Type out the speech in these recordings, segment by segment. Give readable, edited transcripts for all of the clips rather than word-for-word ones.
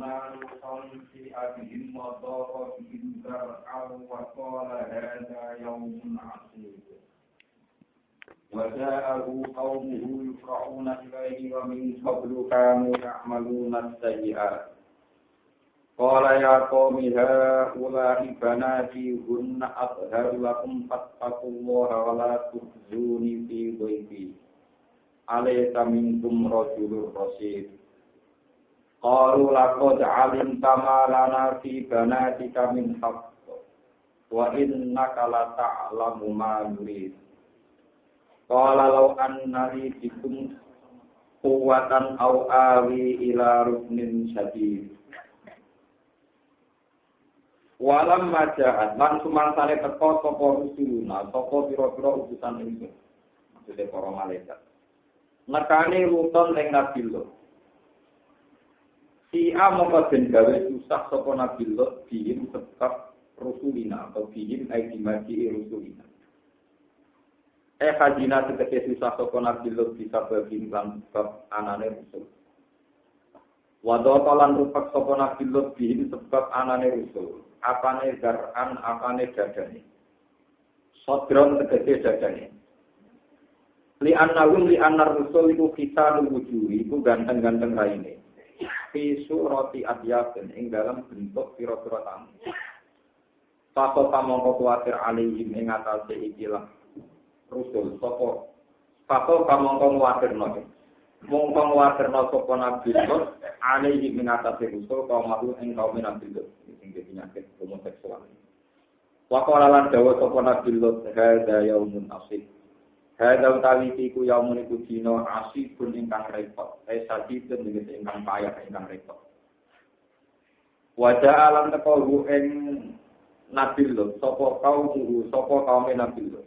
لوطا في أبيهم وضاق بهم ذرعا وقال هذا يوم عصيب وجاءه قومه يفرعون إليه ومن قبل كانوا يعملون السيئات قال يا قوم هؤلاء بناتي هن أطهر لكم فاتقوا الله ولا تخزوني في ضيفي أليس منكم رجل رشيد قالوا لقد علمت ما لنا في بناتك من حق وإنك لتعلم ما نريد قال لو أن لي بكم قوة أو آوي إلى ركن شديد Walam majaat lan sumangsane teka sapa rusuluna sapa pira-pira utusan ingsun maksude para malaikat nekane ruton ing Nabi Lut si amoko den gawe susah sapa Nabi Lut bihim sebab rusulina atau bihim aidimati rusulina khajina tegese susah sapa Nabi Lut bisa bagi lan sebab anane rusul wadotolan rupak sapa Nabi Lut bihim sebab anane rusul apane zaran apane dadane sodron tegese dadane li annar rusul iku kita wujuhi iku ganteng-ganteng raine fi surati adyabin ing dalam bentuk pira-pira tamu sapa pamangka kuwatir alihim ing atase ikilah rusul sapa pamangka kuwatirno mongko kuwatirno sapa nabi Lut alihim ing atase rusul kaum mahu ing kaum nabi Lut penyakit homoseksual. Waqala lan dawa sapa Nabi Lut hadza yaumun asib. Hadza utawi iku yaumun iku dina asibun ingkang repot. Sadidun nggih ingkang payah ingkang repot. Wajah alam teko ing Nabi Lut sapa kaum Nabi Lut.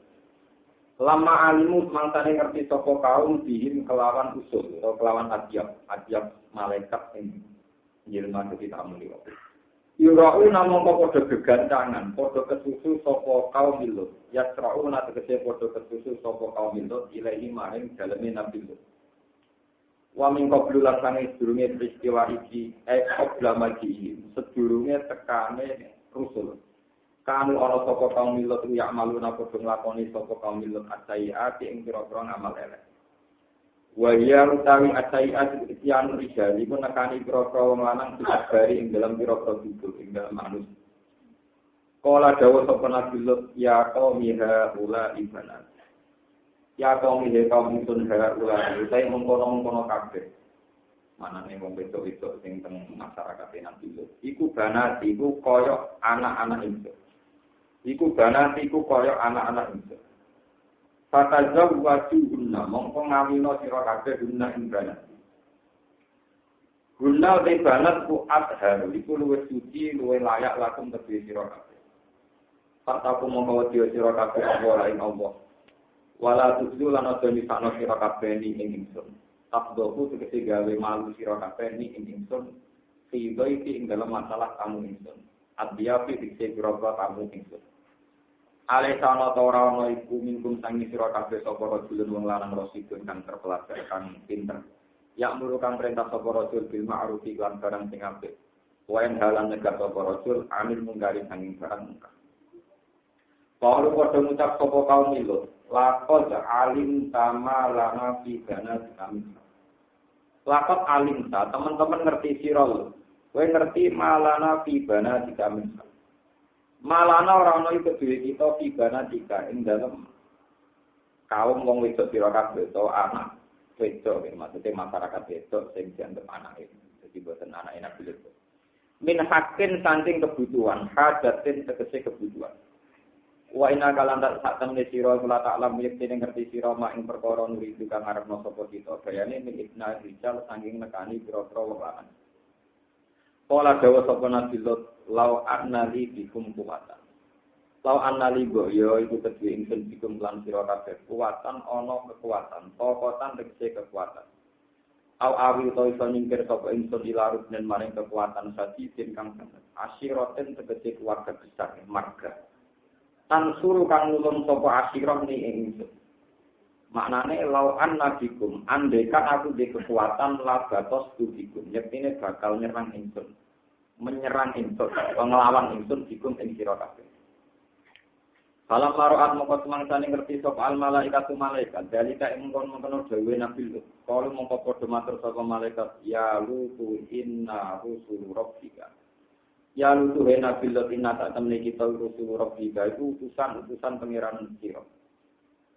Lama alimu mangkane ngerti sapa kaum bihim kelawan usul atau kelawan adyab malaikat ing Jerman kita muni. Yurau namung padha gegancangan, padha kesusu sapa kaum Lut. Yasrau tegese padha kesusu sapa kaum Lut ilahi maring daleme Nabi Lut. Wa min qablu lan sange sedurunge peristiwa iki qabla magi sedurunge tekane rusul. Kanu ana sapa kaum Lut ya maluna padha nglakoni sapa kaum Lut asaiati ing pira-pira ngamal elek. Wa ya utawi asaiat isyan rijal iku nekani pira-pira wong lanang disabari ing dalam pira-pira tubuh ing dalam manusia. Kala dawuh sapa Nabi Lut ya qaumi haula ibanat. Ya qaumi kaum ingsun haula utahe mengkono-mengkono kabeh. Manane wong wedok-wedok sing teng masyarakat Nabi Lut. Iku banat iku kaya anak-anak ingsun. Iku banat iku kaya anak-anak ingsun. Fatazab wajibunna mongko ngamino sira kabeh guna ing banat. Guna te banat ku athar iku luwih suci luwih layak lakum kedhe sira kabeh. Fataku mongko wedi sira kabeh ora ing Allah. Wala tuzlu lan aja nisakno sira kabeh ing ingsun. Tabdoku tegese gawe malu sira kabeh ing ingsun. Sibai ing dalam masalah kamu ingsun. Adbiyafi dikse pira-pira kamu ingsun. Alesana ora ana iku mingkum sangi sira kabeh sapa rajulun wong lanang rasidun kang terpelajar kang pinter. Ya muru kang perintah sapa rajul bil ma'ruf lan barang sing apik. Waen halan negah sapa rajul anil mungkari sanging barang mungkar. Paulu padha ngucap sapa kaum Lut, laqad alim sama lana fi bana kami. Laqad alim ta teman-teman ngerti sira lho. Kowe ngerti malana fi bana kami. Malana ora ana iku dhewe kita tibana tiga ing dalem kaum wong wedok sira kabeh to anak wedok maksudnya masyarakat wedok sing dianggap anake dadi boten anake Nabi Lut. Min hakin saking kebutuhan, hajatin tegese kebutuhan. Wa inna kalanda sak temne sira kula taklam yektene ngerti sira mak ing perkara nuri kang arepno sapa kita bayane min ibna rijal saking nekani pira-pira wong lanang. Kala dawa sapa Nabi Lut lau annali bikum kuwatan. Lau annali ya iku kedhe ingsun bikum lan sira kabeh kuwatan ana kekuatan, pokotan tegese kekuatan. Au awi to iso nyingkir sapa ingsun ilarut dan maring kekuatan sadidin kang sanget. Asyiraten tegese keluarga besar marga. Tan suruh kang nulung sapa asyirah ni ingsun. Maknane lau annabikum andaikan aku di kekuatan labatos tubikum yektine bakal nyerang ingsun menyerang ingsun, nglawan ingsun dikum ing sira kabeh. Salam maroat mongko semangsane ngerti sapa al malaikatu malaikat, dalika ing mengkon-mengkon dhewe Nabi Lut. Kalu mongko padha matur sapa malaikat, ya lutu inna rusulu rabbika. Ya lutu Nabi Lut inna tak temne kita rusulu rabbika itu utusan pangeran sira.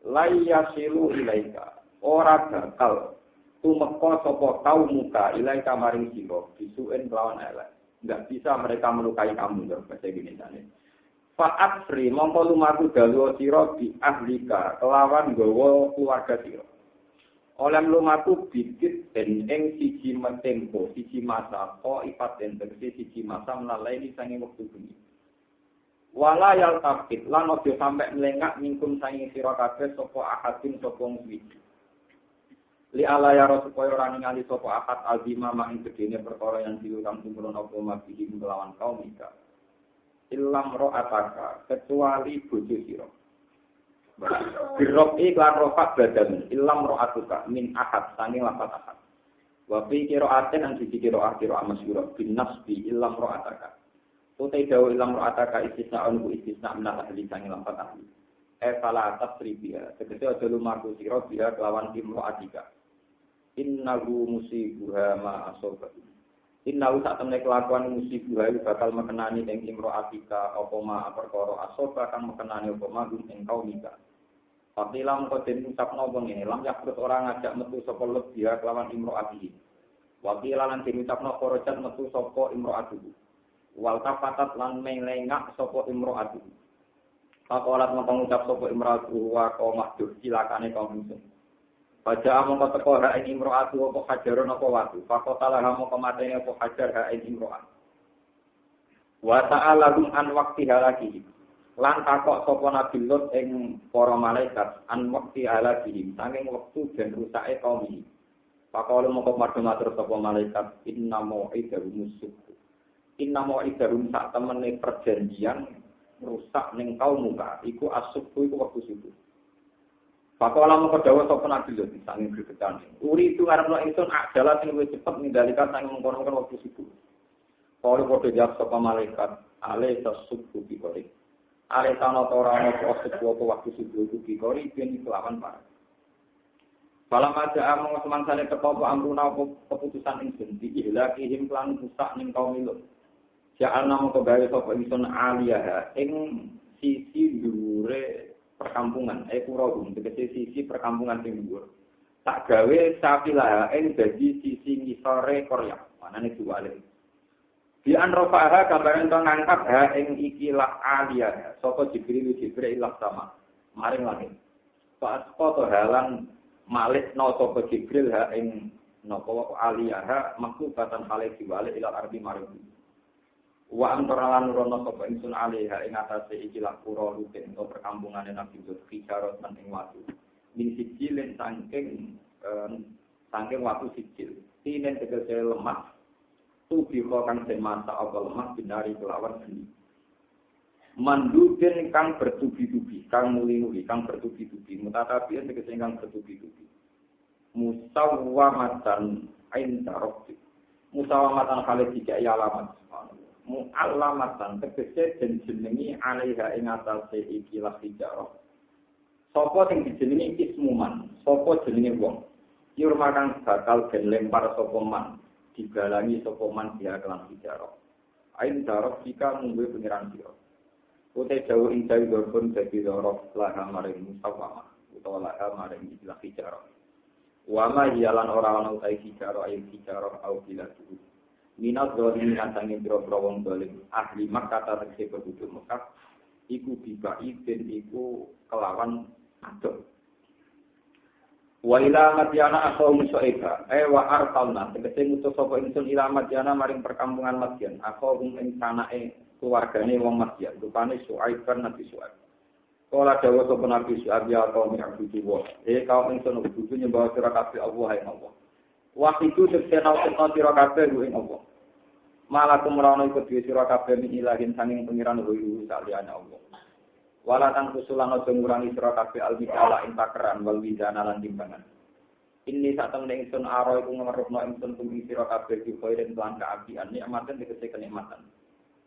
Layasilu ilaika ora bakal tumeka sapa kaum muka ilaika maring sira bisuen lawan elek. Enggak bisa mereka melukai kamu bahasa gini jane. Fa'at fri mongko lumaku dalu sira bi ahlika kelawan gawa keluarga sira. Oleh lumaku bikit den ing siji tempo, siji masa kok ipaten tegese siji masa melalui sange wektu bengi. Wala yal tafid lan ojo sampe mlengak mingkum sange sira kabeh sapa ahadin sapa wiji. Li ala ya supaya ora ningali sapa akad azima mak ing gedene perkara yang diulang tumurun apa mabihi melawan kaum ika. Ilam ro'ataka kecuali bojo sira. Birok iklan rofak badan ilam ro'atuka min ahad sanging lafat ahad. Wa fi qira'atin an sisi qira'ah masyhurah bin nasbi ilam ro'ataka. Utai dawu ilam ro'ataka istisna'un ku istisna' minal ahli sanging lafat ahli. Fala tasribia tegese aja lumaku sira biha kelawan imro'atika. Innahu musibuha ma asobat. Inna usak temne kelakuan musibah bakal mekenani ing imro'atika apa ma perkara asoba kang mekenani apa ma ing kaumika. Fatilam kodin ucapno wong ngene lam yakrut ora ngajak metu sapa lebih kelawan imro'atihi. Wakila lan diucapno korojat metu sapa imro'atuhu. Wal tafatat lan melengak sapa imro'atuhu. Pakolat ngucap sapa imro'atuhu wa qaumah cilakane kaum muslim. Baca among teko ha ing imro'atu apa hajaron apa watu. Fakotala hamo kematene apa hajar ha ing imro'at. Wa ta'ala an waqti halaki. Lan takok sapa Nabi Lut ing para malaikat an waqti halaki. Saking wektu den rusake kaum iki. Pakola mongko matur sapa malaikat inna mau'idahum musuh. Inna mau'idahum sak temene perjanjian rusak ning kaum muka. Iku asubuh iku wektu subuh. Pakola mongko dawuh sapa Nabi Lut sanging gregetan. Uri itu arep ingsun adalah sing luwih cepet nindalikan sanging mengkono-kono wektu subuh. Kalau padha jawab sapa malaikat, ale subuh bikori. Ale tano ora ana subuh waktu subuh bikori ben kelawan parah. Balam aja among semangsane teko amruna keputusan ingsun diihlakihim lan rusak ning kaum Lut. Ja'alna mongko gawe sapa ingsun aliyah ing sisi dhuwure perkampungan, kurahum, tegese sisi perkampungan sing dhuwur. Tak gawe sapilah ing dadi sisi ngisore Korea. Manane diwale. Di anrofaha gambaran to ngangkat ha ing ikilah aliyah. Sapa Jibril ilah sama. Maring langit. Pas foto halan malik no sapa Jibril ha ing napa aliyah maksudatan hale diwale ila ardi maring. Wa antara lan nurono sapa ingsun alaiha ing atase ikilah pura rutin utawa perkampungane Nabi Lut fijarot ing watu. Min sijilin saking watu sijil. Tinen tegese lemah. Tubi kang den mata apa lemah binari kelawan geni. Manduden kang bertubi-tubi, kang muli-muli, kang bertubi-tubi, mutatabian tegese kang bertubi-tubi. Musawwamatan inda rabbi. Musawwamatan kale tiga alamat. Mu'allamatan tegese den jenengi alaiha ing atase ikilah hijarah. Sapa sing dijenengi ismuman, sapa jenenge wong. Yur makang bakal den lempar sapa man, digalangi sapa man dia kelan hijarah. Ain darah jika mungguh pengiran sira. Ute dawu ing dawi dorpun dadi dorof laha maring musawwamah utawa laha maring ikilah hijarah. Wa ma yalan ora ana utai hijarah ayo hijarah au bila tuh. Minat dolim ngantangi biro-biro wong dolim ahli Makkah tegese penduduk Mekah iku dibai ben iku kelawan adol. Wa ila madyana asau Syuaib wa arsalna tegese ngutus sapa ingsun ila madyana maring perkampungan Madyan asau ing sanake keluargane wong Madyan rupane Syuaib kan Nabi Syuaib. Kala dawuh sapa Nabi Syuaib ya kaum ngabudi wa kaum ingsun kudu nyembah sira kabeh Allah ing Allah. Wahidu tegese nausna sira kabeh ing Allah. Malakum rawana ikut dhewe sira kabeh min ilahin sanging pengiran wuyu saliyane Allah. Wala tang kusulan aja ngurangi sira kabeh al-bidala ing takeran wal widana lan timbangan. Ini saat temen ingsun aro iku ngeruhno ingsun kuwi sira kabeh dikhoiren lan kaabian nikmatan tegese kenikmatan.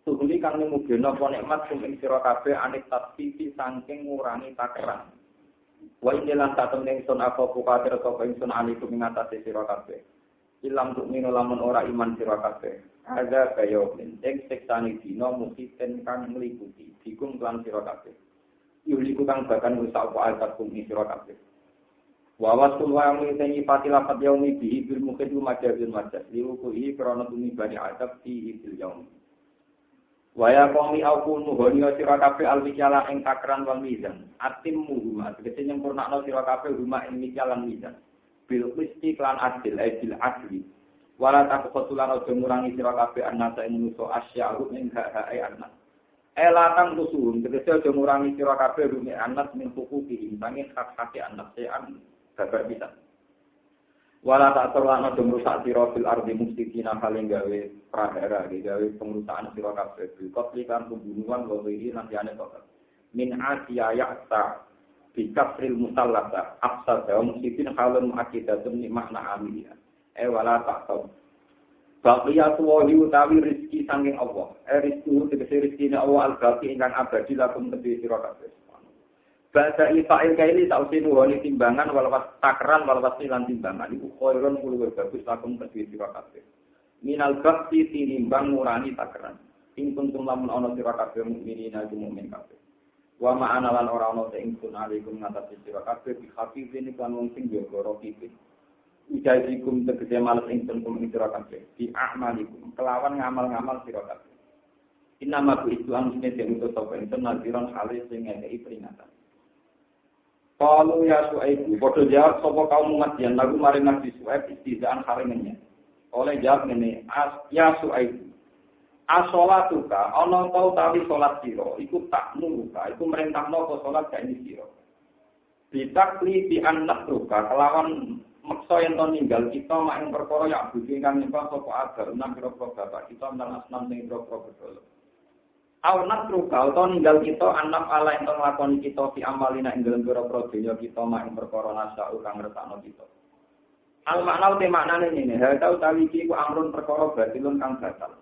Tuhuli kang mugena apa nikmat kum ing sira kabeh anik tasfifi saking ngurangi takeran. Wa ini lan saat temen ingsun apa pukatir sapa ingsun alikum ing atase sira kabeh. Ilam tukmino lamun ora iman sira kabeh. Ada kaya ing seksane dina musiten kang mliputi dikum lan sira kabeh. Yuliku kang bahkan rusak apa altakum ing sira kabeh. Wawasul wa ngiteni patilapat yaumi bihi bil mukhidu majazun majaz liwukuhi krana tumibani adab di bil yaumi. Waya qawmi aku nuhoni sira kabeh alwikyala ing takran wal mizan atim muhuma tegese nyempurnakno sira kabeh huma ing mikyalan mizan bil qisti lan adil bil adli wala taqtulan aja ngurangi sira kabeh annasa ing nuso asya'u ing hae anak elatan kusun tegese aja ngurangi sira kabeh rumi anak min hukuki sanging hak-hak anak sean babar bisa. Wala tak terlana merusak sira fil ardi mufsidina paling gawe prahara gawe pengrusakan sira kabeh bil qatli kan pembunuhan wa ghairi lan yane kok. Min asiya ya'ta bi kasril musallata afsada mufsidin halun akidatun ni makna amiliya. Wala tak tahu. Baqiyatu wa utawi rezeki saking Allah. Rezeki tegese rezekine Allah al-baqi ingkang abadi lakum kedhe sira kabeh. Bahasa ifa'il kaili sausi nuhoni timbangan walawas takran walawas nilan timbangan iku khairun kuluwe bagus lakum kedue sira kabeh. Minal bakti tinimbang ngurani takran. Ing kuntum lamun ana sira kabeh mukminina iku mukmin kabeh. Wa ma'ana lan ora ana sing ingsun alaikum ngatasi sira kabeh bi hafizin kan wong sing jaga rokipin. Ujazikum tegese males ingsun ing sira kabeh di a'malikum kelawan ngamal-ngamal sira kabeh. Inama ku itu amsine diutus sapa ingsun naziran halis sing ngekeki peringatan. Kalau ya Su'aibu, bodoh jawab sopo kaum Madian lagu maring Nabi Su'aib istizaan haringannya. Oleh jawab ini, ya Su'aibu, asolatuka, ono tau tawi solat siro, iku tak nuruka, iku merintahno ko solat gak ini siro. Bitakli di anak ruka, kelawan makso yang to ninggal kita main perkara yang budi kang nyembah sopo agar, enam kira-kira bapak kita dan asnam sing kira-kira betul. Awnat ruka atau ninggal kita anak ala yang nglakoni kita fi amalina ing dalem pira-pira donya kita mak ing perkara nasa kang ngresakno kita. Al makna te maknane ngene, hal tau tawi iki ku amrun perkara batilun kang batal.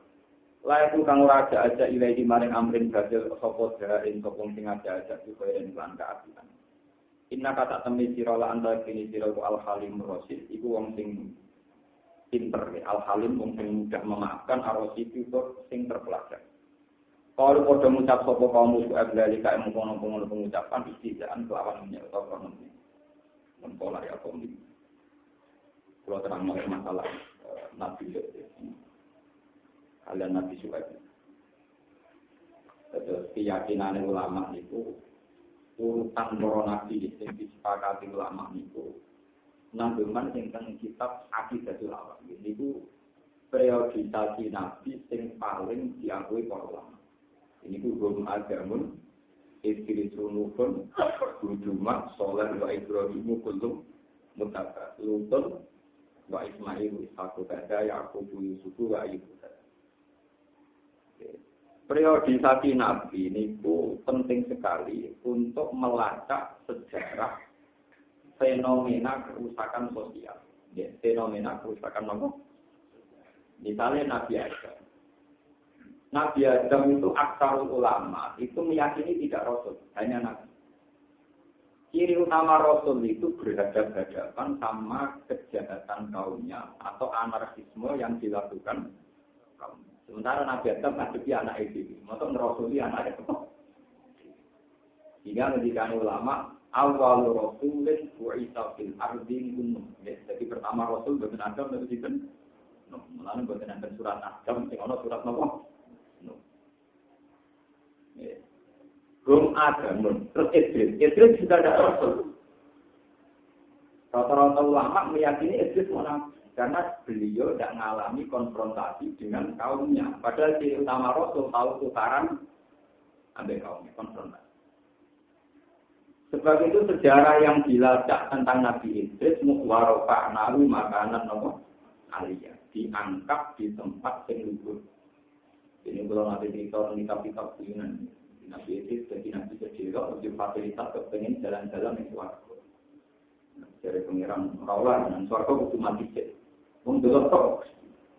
La itu kang ora aja ilahi maring amrin batil sapa daring sopong sing aja supaya lan kaapian. Inna kata temi sira la anta kini sira ku al halim rasid iku wong sing pinter al halim wong sing mudah memaafkan ar-rasid itu sing terpelajar. Kalau pada mengucap sopo kaum musuh dari kayak mengkonon pengucapan istizaan kelawan menyertai orang ini, mempola ya kaum ini. Kalau terang masalah Nabi kalian Nabi Suhaib. Terus keyakinan ulama itu urutan para nabi yang disepakati ulama itu nanggungan tentang kitab Aqidatul Awam. Itu periodisasi nabi yang paling diakui para ulama. Ini hukum agamun, istri sunufun, hujumat, sholat, wa ibrahimu, kulum, mutaka, lutun, wa ismailu, ishaku, kada, yakubu, yusufu, wa ibu. Periodisasi Nabi ini penting sekali untuk melacak sejarah fenomena kerusakan sosial. Ya, fenomena kerusakan apa? Misalnya Nabi Adam. Nabi Adam itu aksarul ulama, itu meyakini tidak Rasul, hanya Nabi. Ciri utama Rasul itu berhadapan-hadapan sama kejahatan kaumnya atau anarkisme yang dilakukan kaum. Sementara Nabi Adam menghadapi anak itu, maksud Rasuli anak itu. Sehingga ketika ulama, awal Rasulin bu'isa fil ardi gunung. Jadi pertama Rasul bukan Adam, itu kan. Mulanya bukan ada surat Adam, yang ada surat Nabi. Belum ada, terus Idris juga ada Rasul. Rata-rata ulama meyakini Idris mana karena beliau tidak mengalami konfrontasi dengan kaumnya. Padahal si utama Rasul tahu tukaran ambil kaumnya konfrontasi. Sebab itu sejarah yang dilacak tentang Nabi Idris mukhwarofa nahu makanan nomor aliyah diangkat di tempat yang luhur. Ini kalau nanti kitab-kitab Yunani. Nabi Idris jadi nabi kecil, lebih fasilitas kepengen jalan-jalan yang suaraku. Dari pengiran rawan dan suarga kudu mati cek. Wong delok tok.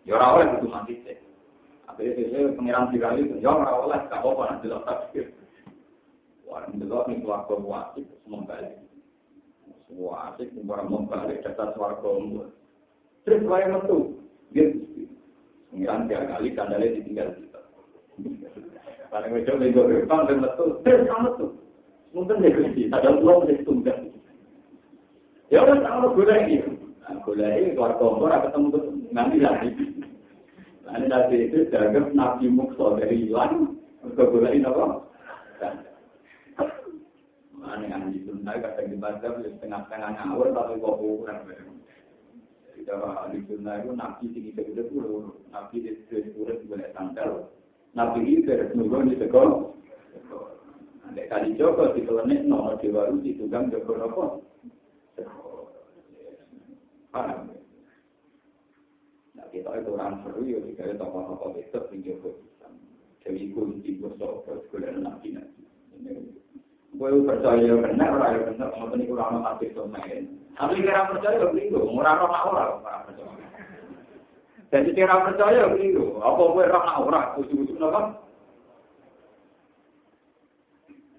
Ya ora oleh kudu mati cek. Akhire dhewe pengiran dirali ya ora oleh gak apa-apa nek delok takbir. Wah, delok ning suarga wajib semua balik. Semua asik para membalik data suarga umur. Terus wae metu. Gitu. Pengiran 3 kali kandale ditinggal kita. Bareng wedo lego repang dan metu. Terus metu. Mungkin dia kunci, ada pulau menjadi tunggal. Ya udah, kalau gula ini keluar kompor, ketemu nanti lagi. Nanti nanti itu dianggap nabi mukso dari hilang, ke gula ini apa? Mana yang disuntai kadang dibaca setengah-setengah ngawur tapi kok kurang. Jadi kalau disuntai itu nabi tinggi segede puluh, nabi di sepuluh boleh tanggal, nabi itu dari nunggu di sekolah. Nek kali Joko dikelenek nomor dewa itu tukang Joko apa? Paham? Nah kita itu orang seru ya jika tokoh-tokoh besok di Joko. Jadi kunci besok sekolah nabi nanti. Gue percaya benar orang benar mau tadi kurang masih domain. Tapi kira percaya begitu, murah orang percaya. Jadi kira percaya begitu, apa gue orang ujuk-ujuk apa?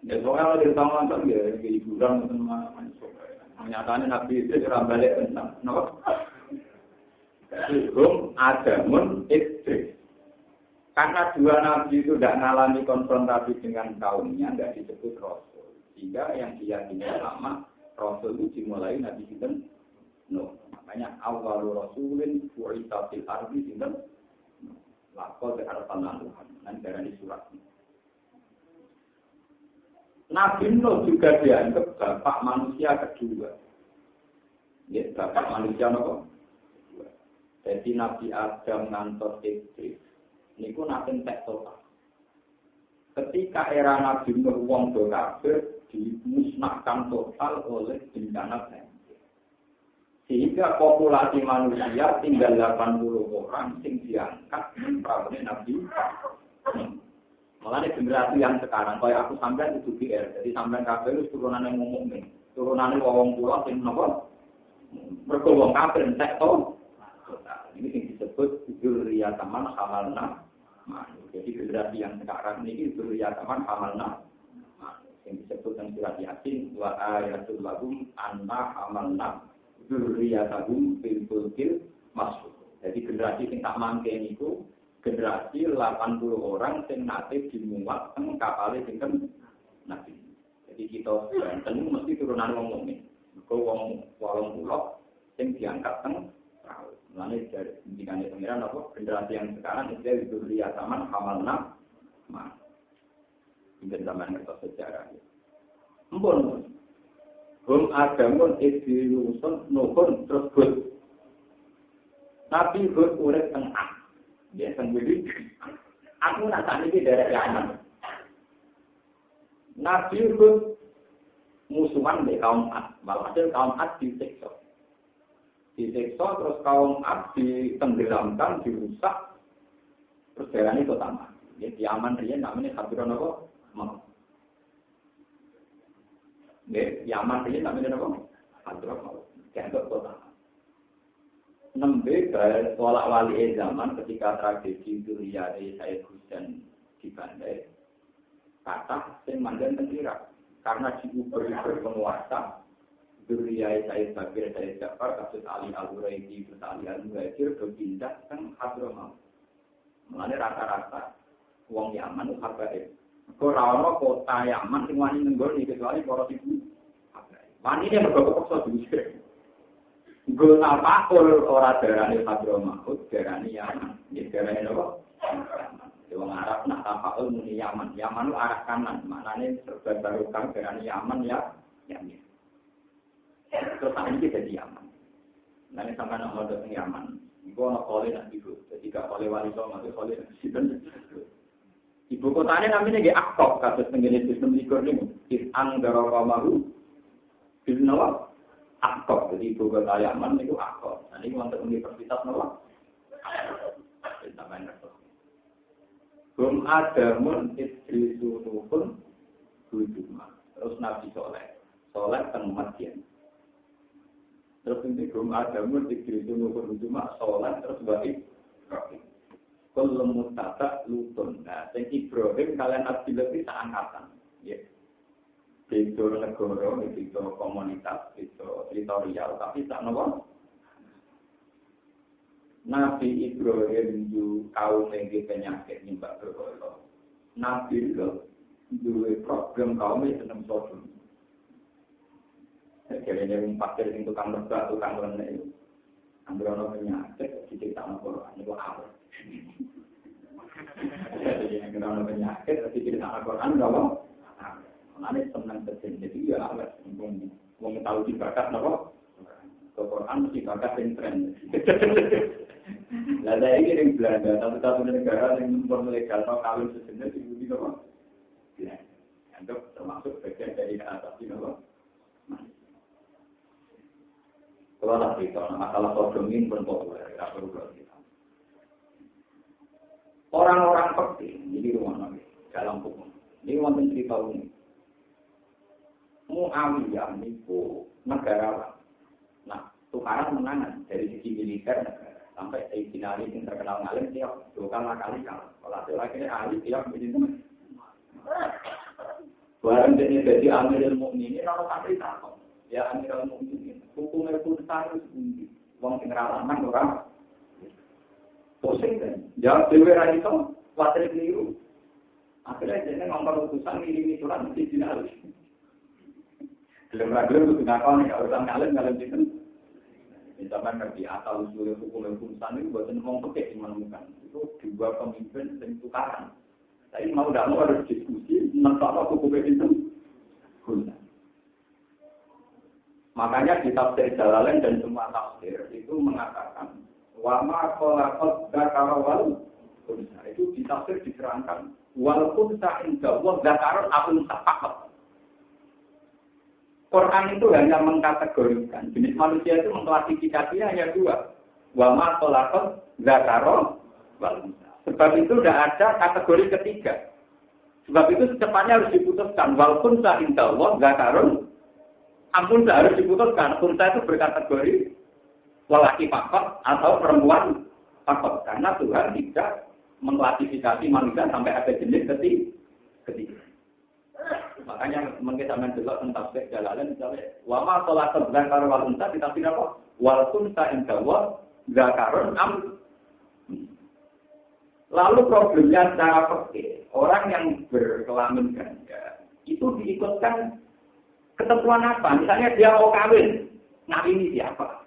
Ya soalnya di tangan kan ya hiburan teman-teman. Menyatakan nabi itu orang balik tentang, kenapa? Hukum adamun istri. Karena dua nabi itu tidak mengalami konfrontasi dengan kaumnya, tidak disebut rasul. Sehingga yang diyakini lama rasul itu dimulai nabi sinten Nuh. Makanya awal rasulin bu'itsa fil ardi sinten laqad arsalna Nuhan. Nanti dari surat ini. Nabi Nuh juga dianggap bapak manusia kedua. Ya, bapak manusia apa? Jadi Nabi Adam ngantos Iblis. Niku nabi tek total. Ketika era Nabi Nuh wong do kafir dimusnahkan total oleh bencana banjir. Sehingga populasi manusia tinggal 80 orang sing diangkat prawone Nabi. Malah generasi yang sekarang, kalau aku sampai itu GR, jadi sampai kafir itu turunan yang ngomong nih, turunan wong pulau sing nopo, berkowong kafir entek to, ini yang disebut dzurriyyatan hamalna. Jadi generasi yang sekarang ini dzurriyyatan hamalna, yang disebut dalam surat Yasin wa ayatul lahum anna hamalna dzurriyyatahum fil fulkil masjur. Jadi generasi yang tak mangke niku generasi 80 orang yang nanti dimuat teng kapal sinten nabi. Jadi kita Banten mesti turunan wong ini. Mergo wong 80 sing diangkat teng perahu. Mulane dari pendidikan pengiran apa generasi yang sekarang itu diberi zaman hamalna. Ini zaman kita sejarah. Ampun. Hum Adam pun istilusun nuhun terus Hud. Nabi Hud urip teng ya, sendiri. Aku nak tak ini dari Yaman. Nabi Hud musuhan di kaum Ad. Walhasil kaum Ad disiksa. Terus kaum Ad ditenggelamkan, dirusak. Terus jalan itu sama. Ya, di Yaman dia namanya Hadron apa? Ya, Yaman dia namanya apa? Hadron. Dianggap kota. Nembe bae tolak wali zaman ketika tragedi Dzurriyyah Said Husain di Bandai kata sing mandan teng Irak karena diubur penguasa Dzurriyyah Said Bakir Said Ja'far kasus Ali Al-Huraidi kasus Ali Al-Muhajir berpindah teng Hadramaut. Mulane rata-rata wong Yaman habaib. Ora ana kota Yaman sing wani nenggol kecuali para ibu. Wani nek mergo diusir. Gul apa orang darani Hadramaut, darani Yaman, ya darani apa? Wong Arab nak tapakul muni Yaman, Yaman itu arah kanan, maknanya serba barokah darani Yaman ya, Yaman. Terus ini jadi Yaman. Nanti sampai nak mau datang Yaman, ibu nak kolej nak ibu, jadi gak kolej wali songo, kolej nak siapa? Ibu kotanya namanya dia Akkok, kasus tenggine sistem likur ni, Is'ang Darokamaru, Bilnawa. Akkok, jadi ibu kota Yaman itu Akkok. Nah ini untuk universitas Nawa. Belum ada mun istri sunupun hujumah. Terus Nabi Soleh teng Madian. Terus ini belum ada musik di sumur cuma sholat terus baik. Kalau mutata lutun. Nah, yang Ibrahim kalian Abdillah itu angkatan. Ya. Itu negara, itu komunitas, itu teritorial, tapi tak nopo. Nabi Ibrahim itu kaum yang penyakit nyembah berhala. Nabi itu dua program kaum yang senang sodom. Kayaknya yang pakir yang tukang berbah, tukang lenek itu. Ambil orang penyakit, diceritakan Al-Quran, itu apa? Jadi yang kena orang penyakit, diceritakan Al-Quran, itu apa? Ini senang terjadi, jadi ya awet. Mau tahu dibakat, apa? Al-Quran mesti bakat yang tren. Lah saya ini yang Belanda, satu-satunya negara yang memperlegal atau kawin sejenis, itu apa? Ya, anggap termasuk bagian dari atas, apa? Kalau tak cerita, masalah sodom ini pun populer, tidak perlu kita. Orang-orang penting, ini rumah nabi, dalam hukum. Ini wonten cerita ini. Muawiyah itu negarawan. Nah, tukaran menangan dari sisi militer negara. Sampai Sayyidina Ali yang terkenal ngalim, tiap dua kali kalah. Kalau akhirnya Ali tiap begini. Barang jadi Amirul Mukminin, orang sampai takut. Ya Amirul Mukminin. Hukumnya pun harus tinggi. Wong sing ralanang ora. Pusing kan. Jawab dhewe ra iso, kuwatir keliru. Akhirnya jenenge ngomong utusan ngirimi surat mesti dinali. Gelem-gelem kudu ngakoni ya urusan ngalim itu. Misalkan ngerti asal usul hukum urusan itu boten wong pekeh menemukan. Itu dua pemimpin sing tukaran. Tapi mau ndak mau harus diskusi tentang hukum itu. Guna. Makanya di tafsir Jalalain dan semua tafsir itu mengatakan wama khalaqat dzakara wal unsa. Itu di tafsir diterangkan walaupun inda wa dzakara akun tafakat. Quran itu hanya mengkategorikan jenis manusia itu mengklasifikasinya hanya dua. Wama khalaqat dzakara wal unsa. Sebab itu tidak ada kategori ketiga. Sebab itu secepatnya harus diputuskan walaupun inda wa dzakara ampun harus diputuskan, unta itu berkategori lelaki fakot atau perempuan fakot. Karena Tuhan tidak mengklasifikasi manusia sampai ada jenis ketiga. Makanya kita menjelaskan tentang tafsir Jalalain misalnya, wama tolak dzakar wal unta kita tidak apa? Wal unta indawa dzakarun am. Lalu problemnya secara fikih, orang yang berkelamin ganda itu diikutkan ketentuan apa? Misalnya dia mau kawin, ngawini siapa?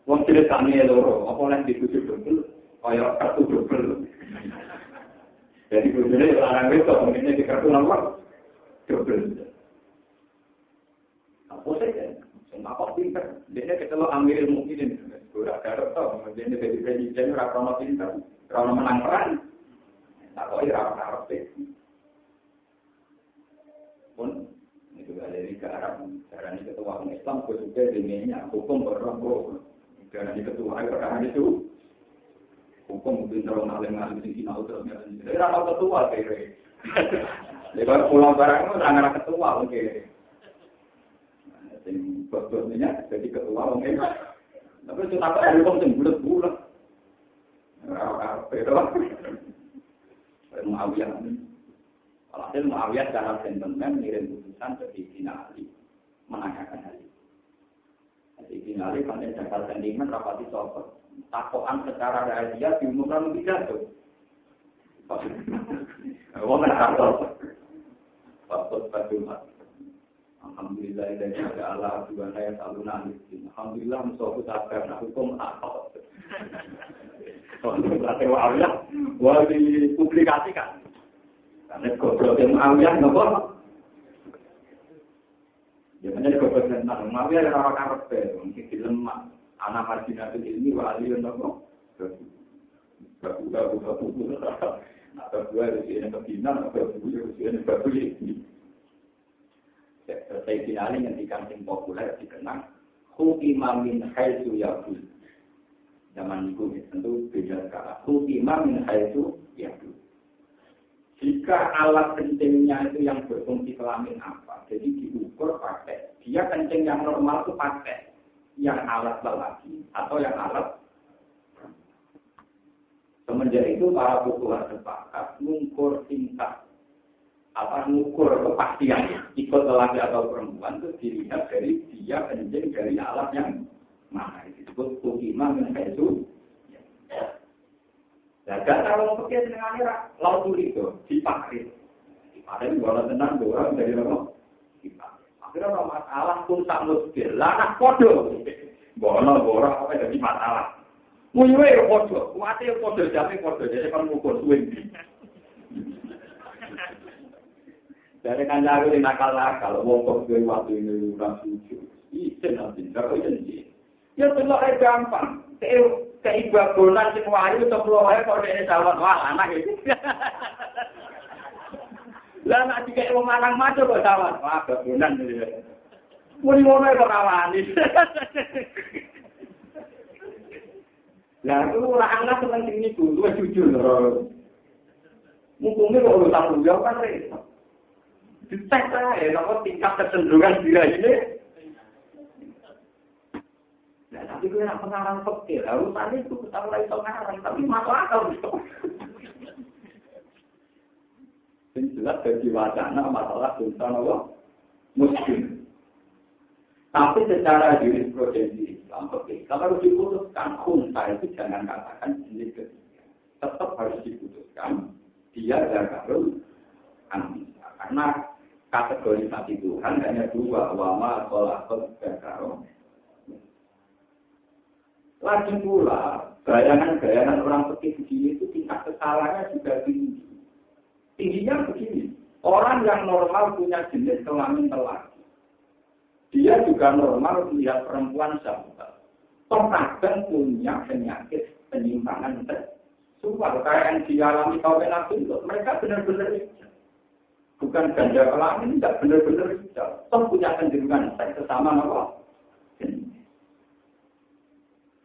Wong jelas kami loro, apa oleh dibujuk double, kaya kartu double. Jadi bujune larang wis kok ngene di kartu nomor double. Apa sih? Sing apa pinter? Dene ketelu Amirul Mukminin. Ora garap to, dene dadi presiden ora ono pinter, ora ono menang perang. Tak kok ora arep. Pun itu dari ke Arab, karena ketua Islam juga dinenya hukum berlaku. Karena ketua karena itu hukum mungkin terlalu alim-alim di sini terus. Saya rapat ketua kira. Lepas pulang barang itu antara ketua mungkin. Jadi bosnya jadi ketua mungkin. Tapi itu tak ada hukum yang bulat-bulat. Apa itu? Muawiyah. Alhasil Muawiyah secara sentimen mengirim utusan ke Sayyidina Ali menanyakan hal itu. Sayyidina Ali pada dasar sentimen rapati sobat. Takoan secara rahasia diumumkan pidato. Wong ora tahu. Waktu Jumat. Alhamdulillah dan ada Allah juga saya selalu nangis. Alhamdulillah musuh sabar nak hukum apa. Kalau kata Muawiyah, wah dipublikasikan. Karena goblok yang Muawiyah nopo. Jangan goblok tentang Muawiyah ora karep mungkin dilemah. Anak marginatul ilmi wali nopo. Bagus. Atau dua di sini kebinan atau dua di sini bagus. Saya finali yang dikandung populer dikenal hukimah min haitsu yaqul. Zaman itu tentu beda sekarang. Hukimah min haitsu yaqul. Jika alat kencingnya itu yang berfungsi kelamin apa, jadi diukur pakai. Dia kencing yang normal itu pakai. yang alat lelaki atau yang alat. Semenjak itu para fuqaha sepakat mengukur tingkat mengukur kepastian ikut lelaki atau perempuan itu dilihat dari dia kencing dari alat yang mana disebut ukimah min haitsu. Nah, gak tahu pakai senengannya laut itu dipakai. Dipakai bola tenang doang dari mana? Dipakai. Akhirnya kalau masalah pun tak muskil, lah podo. Bola apa jadi masalah. Muyuwe podo, kuate podo jame podo, jadi kan ngukur swing. Dari kancaku di nakal-nakal, wong kok duwe waktu ini ora suci. Iki nanti karo janji. Ya telok ae gampang. Keibadonan sing wayu sepuluh wae kok dene jawab wah anak iki. Lah nek dikek wong lanang maco kok jawab wah badonan iki. Muni ngono kok rawani. Lah itu anak seneng sing niku, luwih jujur lho. Mumpungnya kok urusan beliau kan repot. Dicek ae nomor tingkat kecenderungan dia ini. Nah, tapi gue nak pengarang fakir, urusan itu kita mulai pengarang, tapi masuk akal gitu. Yang jelas dari wacana masalah tentang apa? Muslim. Tapi secara jurisprudensi Islam, kalau diputuskan unta itu jangan katakan jenis ketiga. Tetap harus diputuskan dia zakarul anisa. Karena kategorisasi Tuhan hanya dua, wama sholakot zakarul. Lagi pula, bayangan-bayangan orang seperti begini itu tingkat kesalahannya juga tinggi. Tingginya begini, orang yang normal punya jenis kelamin lelaki. Dia juga normal melihat perempuan syahwat. Toh kadang punya penyakit penyimpangan seksual. Kayak yang dialami kaum Nabi itu, mereka benar-benar hijab. Bukan ganda kelamin, tidak benar-benar hijab. Toh punya kecenderungan seks sesama apa?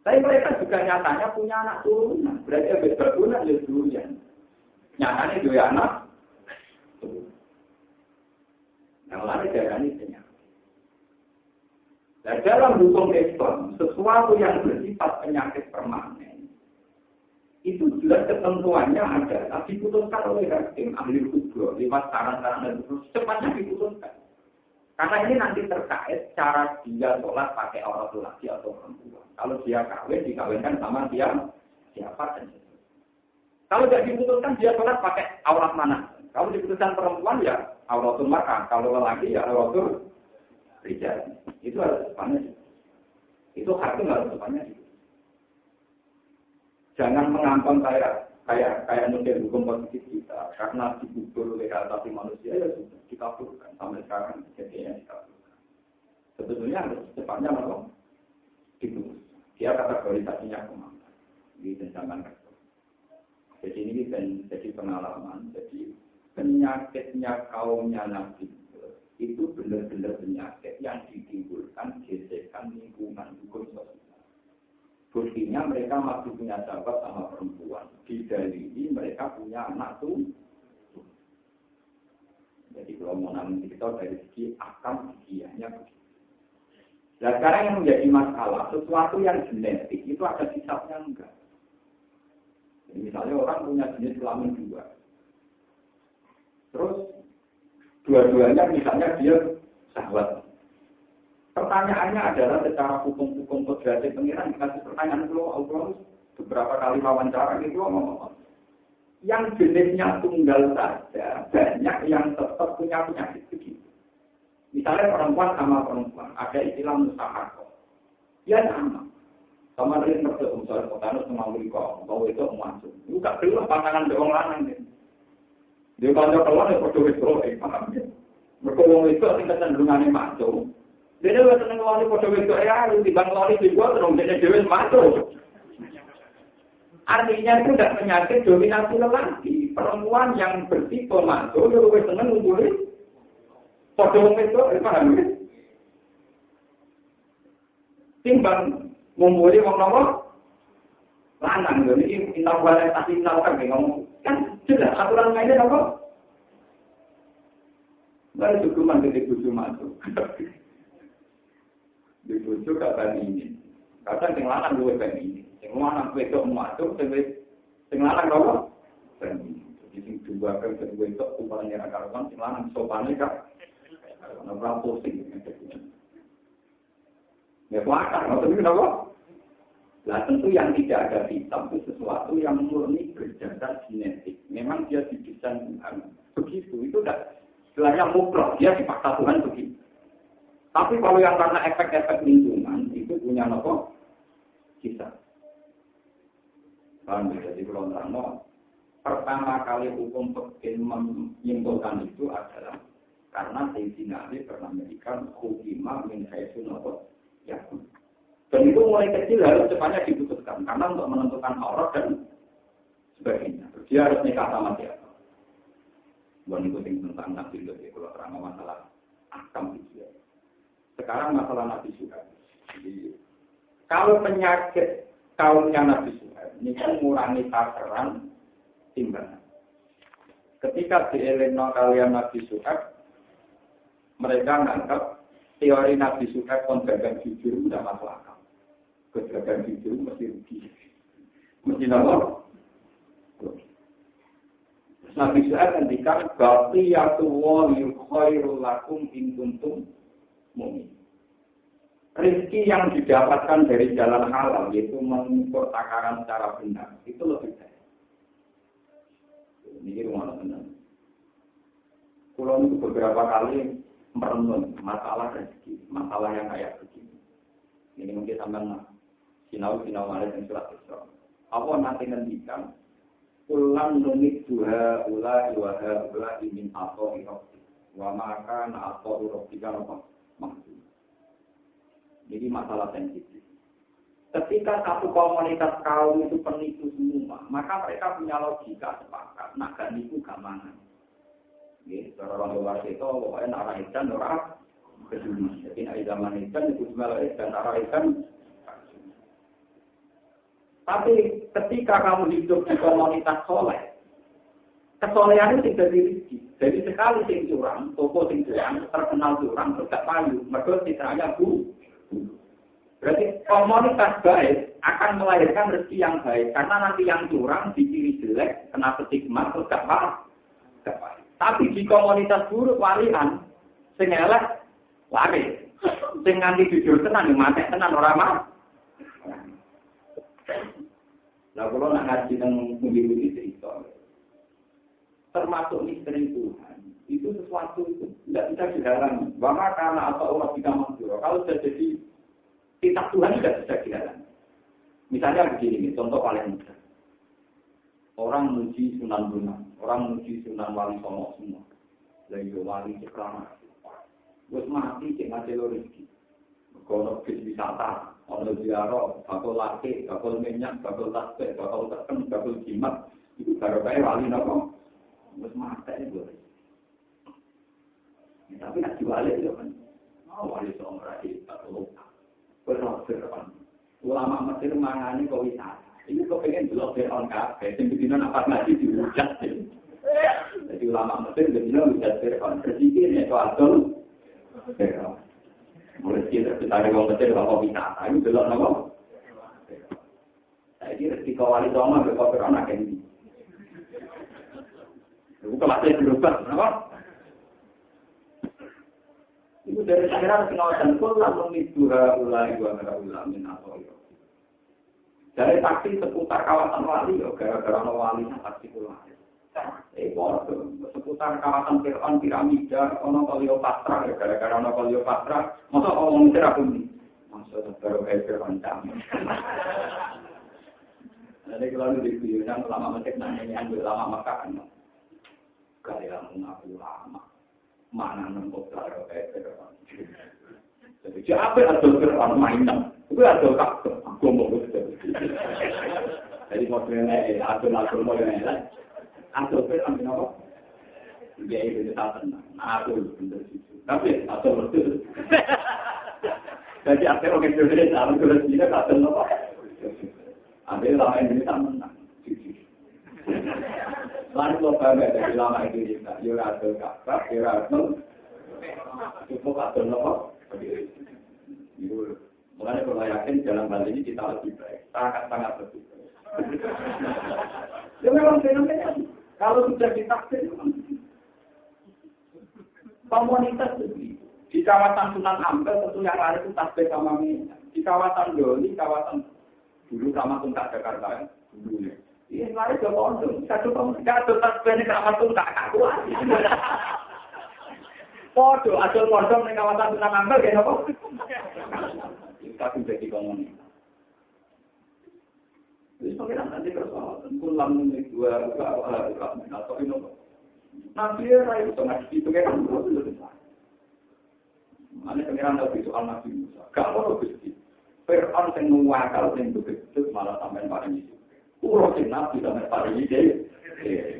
Tapi mereka juga nyatanya punya anak turunan. Berarti berguna ya duluan. Nyatanya juga anak turunan. Yang lain darahnya penyakit. Nah, dalam hukum Islam, sesuatu yang bersifat penyakit permanen, itu jelas ketentuannya adalah diputuskan oleh hakim ahli hukum lewat saran-saran dan secepatnya diputuskan. Karena ini nanti terkait cara dia sholat pakai aurat laki atau perempuan. Kalau dia kawin, dikawinkan sama dia siapa dan siapa. Kalau tidak diputuskan dia sholat pakai aurat mana. Kalau diputuskan perempuan ya auratul mar'ah. Kalau lelaki ya auratul rijal. Itu harus depannya. Itu hakim harus depannya. Jangan mengampang kayak model hukum positif kita. Karena dipukul oleh asasi manusia ya sudah dikabulkan. Sampai sekarang jadinya dikabulkan. Sebetulnya harus depannya memang diputus. Dia kategorisasinya kemana. Di zaman itu. Jadi ini jadi pengalaman. Jadi penyakitnya kaumnya Nabi itu benar-benar penyakit yang ditimbulkan gesekan lingkungan hukum sosial. Buktinya mereka masih punya sahabat sama perempuan. Didalili mereka punya anak tuh. Jadi kalau mau namun kita dari segi akam gigiahnya begitu. Nah sekarang yang menjadi masalah, sesuatu yang genetik itu ada sisapnya enggak. Jadi, misalnya orang punya jenis kelamin dua. Terus dua-duanya misalnya dia sahabat. Pertanyaannya adalah secara hukum-hukum kodratnya pengiran dikasih pertanyaan Allah beberapa kali wawancara itu ngomong. Yang jenisnya tunggal saja banyak yang tetap punya penyakit begitu. Misalnya perempuan sama perempuan ada istilah mustahakoh. Ya sama. Sama dengan mertua misalnya potanus sama mereka, bahwa itu masuk. Bukan perlu pantangan doang lanang. Dia kalau keluar ya foto itu, paham ya? Mereka orang itu asing kecenderungannya masuk. Dia juga senang ngelari foto itu, ya, tiba ngelari juga terus jadi dewi masuk. Artinya itu tidak penyakit dominasi lelaki. Perempuan yang bertipe masuk, dia lebih senang ngumpulin foto itu, paham ya? Timbang ngumpulin orang nomor lanang, jadi kita boleh kasih tahukan ngomong kan sudah aturan mainnya apa? Baru dukungan dari tujuh masuk. Di bojo gak bandingin. Kadang sing lanang luwih bandingin. Sing lanang wedok masuk, sing lanang apa? Bandingin. Jadi sing dua kan kedua itu umpamanya karuan, sing lanang sopane kan. Ora pusing. Ya kuatar, maksudnya kenapa? Nah tentu yang tidak ada hitam itu sesuatu yang murni berdasar genetik. Memang dia didesain Tuhan. Begitu, itu udah istilahnya mutlak, dia dipaksa Tuhan begitu. Tapi kalau yang karena efek-efek lingkungan, itu punya apa? Kita. Jadi kalau terang, pertama kali hukum fikih menyimpulkan itu adalah karena Sayyidina Ali pernah memberikan hukimah min haitsu ya. Dan itu mulai kecil harus cepatnya diputuskan karena untuk menentukan aurat dan sebagainya. Dia harus nikah sama siapa. Bukan itu tentang nabi itu kalau terang masalah akam itu. Sekarang masalah Nabi Suhaib. Jadi kalau penyakit kaumnya Nabi Suhaib ini mengurangi takaran timbangan. Ketika dieleno kalian Nabi Suhaib, mereka menganggap teori Nabi Suhaib kontragan jujur tidak masuk akal. Kontragan jujur mesti rugi. Mesti apa? Nabi Suhaib ngendikan baqiyatu wa khairul lakum in kuntum mu'min. Rezeki yang didapatkan dari jalan halal yaitu mengukur takaran secara benar itu lebih baik. Ini rumah teman. Pulau itu beberapa kali merenung masalah rezeki, masalah yang kayak begini. Ini mungkin sampai sinau malah yang surat Isra. Apa nanti ngendikan ulang numit duha ula min atau iroti wa maka na atau iroti kan apa? Jadi masalah sensitif. Ketika satu komunitas kaum itu penipu semua, maka mereka punya logika sepakat. Nah, kan itu gamangan. Jadi orang luar itu, pokoknya arah ikan, orang kedua. Jadi zaman ikan itu cuma ikan, arah ikan. Tapi ketika kamu hidup di komunitas soleh, kesolehan itu tidak dirizki. Jadi sekali sing curang, toko sing curang, terkenal curang, terus gak payu, mereka citranya bu. Berarti komunitas baik akan melahirkan rezeki yang baik. Karena nanti yang curang, diciri jelek, kena stigma, terus gak baik. Tapi di komunitas buruk walian, sing elek, waris. Sing nganti jujur tenan, mati tenan, orang mah. Nah, kalau nak ngaji tentang budi-budi cerita, termasuk misteri Tuhan, itu sesuatu itu tidak bisa dihalangi. Bahkan karena atau Allah tidak mampu. Kalau sudah jadi kitab Tuhan tidak bisa dihalangi. Misalnya begini, contoh paling mudah. Orang muji Sunan Bonang, orang muji Sunan Wali Songo semua. Lagi wali cekrama. Terus mati cek mati rezeki. Kalau bis wisata, ono ziarah, bakal laki, bakal minyak, bakal tasbih, bakal teken, bakal jimat, itu baru kayak wali nopo. Terus mati itu. Tapi nak diwali itu kan, wali Songo lagi atau berapa? Ulama Mesir mangani kau wisata. Ini kau pengen belok on kafe, sebetulnya apa ngaji diujat. Jadi ulama Mesir sebetulnya ujat on. Sedikitnya itu adol. Mulai kita tarik orang Mesir kalau wisata, itu belok apa? Saya kira di kawali Songo berkau anak ini. Itu kelasnya berubah, kenapa? Itu dari sekarang pengawasan pun langsung dua ulai min atau itu. Dari taksi seputar kawasan wali, gara-gara wali yang taksi pulang. Seputar kawasan Fir'aun, piramida, ono Kleopatra, gara-gara ono Kleopatra, masa orang Mesir aku nih? Maksudnya baru kayak Fir'aun campur. Jadi kalau di Fir'aun ulama Mesir nanya ambil ulama Mekah kan? Gaya mengaku ulama. Mana nembok baru kayak Fir'aun. Jadi siapa yang ada Fir'aun mainan? Itu ada kakak, aku mau betul. Jadi modelnya atur modelnya, atur Fir'aun kenapa? Dia itu tak tenang, atur betul situ. Tapi atur betul. Jadi atur orang Indonesia, atur Indonesia tak tenang apa? Ambil lama Indonesia menang. Lalu loba nggak dari lama Indonesia, yura atur kakak, yura atur cukup atur apa? Mulanya kalau yakin dalam hal ini kita lebih baik, sangat lebih baik. Ya memang fenomena. Kalau sudah ditakdir, komunitas itu di kawasan Sunan Ampel tentu yang lain itu tasbih sama minyak. Di kawasan Doli, kawasan dulu sama Tungkak Jakarta dulu ya. Ini lain ke kondom, satu tasbih ini keramat Tungkak kuat. Podo, asal kondom di kawasan Sunan Ampel kayak apa? Kita sudah di komunitas. Jadi pengiran nanti persoalan, pulang dua atau ini. Nabi Rai itu ngaji itu kan belum selesai. Mana pengiran lebih soal Nabi Musa. Gak mau begitu. Fir'aun yang mewakal yang begitu malah sampai paling itu. Urusin Nabi sampai paling itu.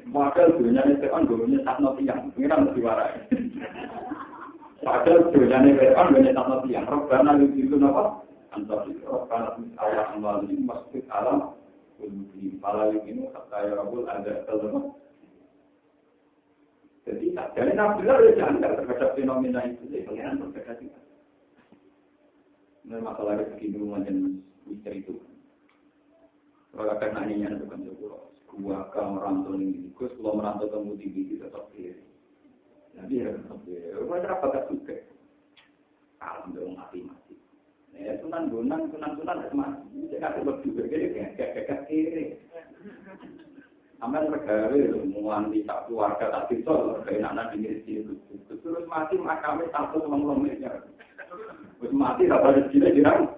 Maka dunia ini Fir'aun dulunya tak noti yang pengiran lebih warai. Padahal dunia ini Fir'aun dulunya tak noti yang. Robbana itu apa? Antara Robbana Allah amal ini masjid alam. Malah ini kata ya Rabbul ada terlemah. Jadi dari Nabi Allah janggal terhadap fenomena itu. Jadi pengiran berbeda juga. Ini masalah rezeki dulu macam misteri itu. Kalau akan nanya itu kan gua kalau merantau ini, gua kalau merantau temu tinggi tetap kiri. Jadi ya tetap kiri. Gua berapa tak suka. Kalau dong mati. Ya sunan mati. Saya kasih berdua kayak kiri. Amal negara muan di tak keluarga tak ditol kayak anak di itu. Terus mati makamnya satu lomenya. Terus mati tak ada rezeki dirang.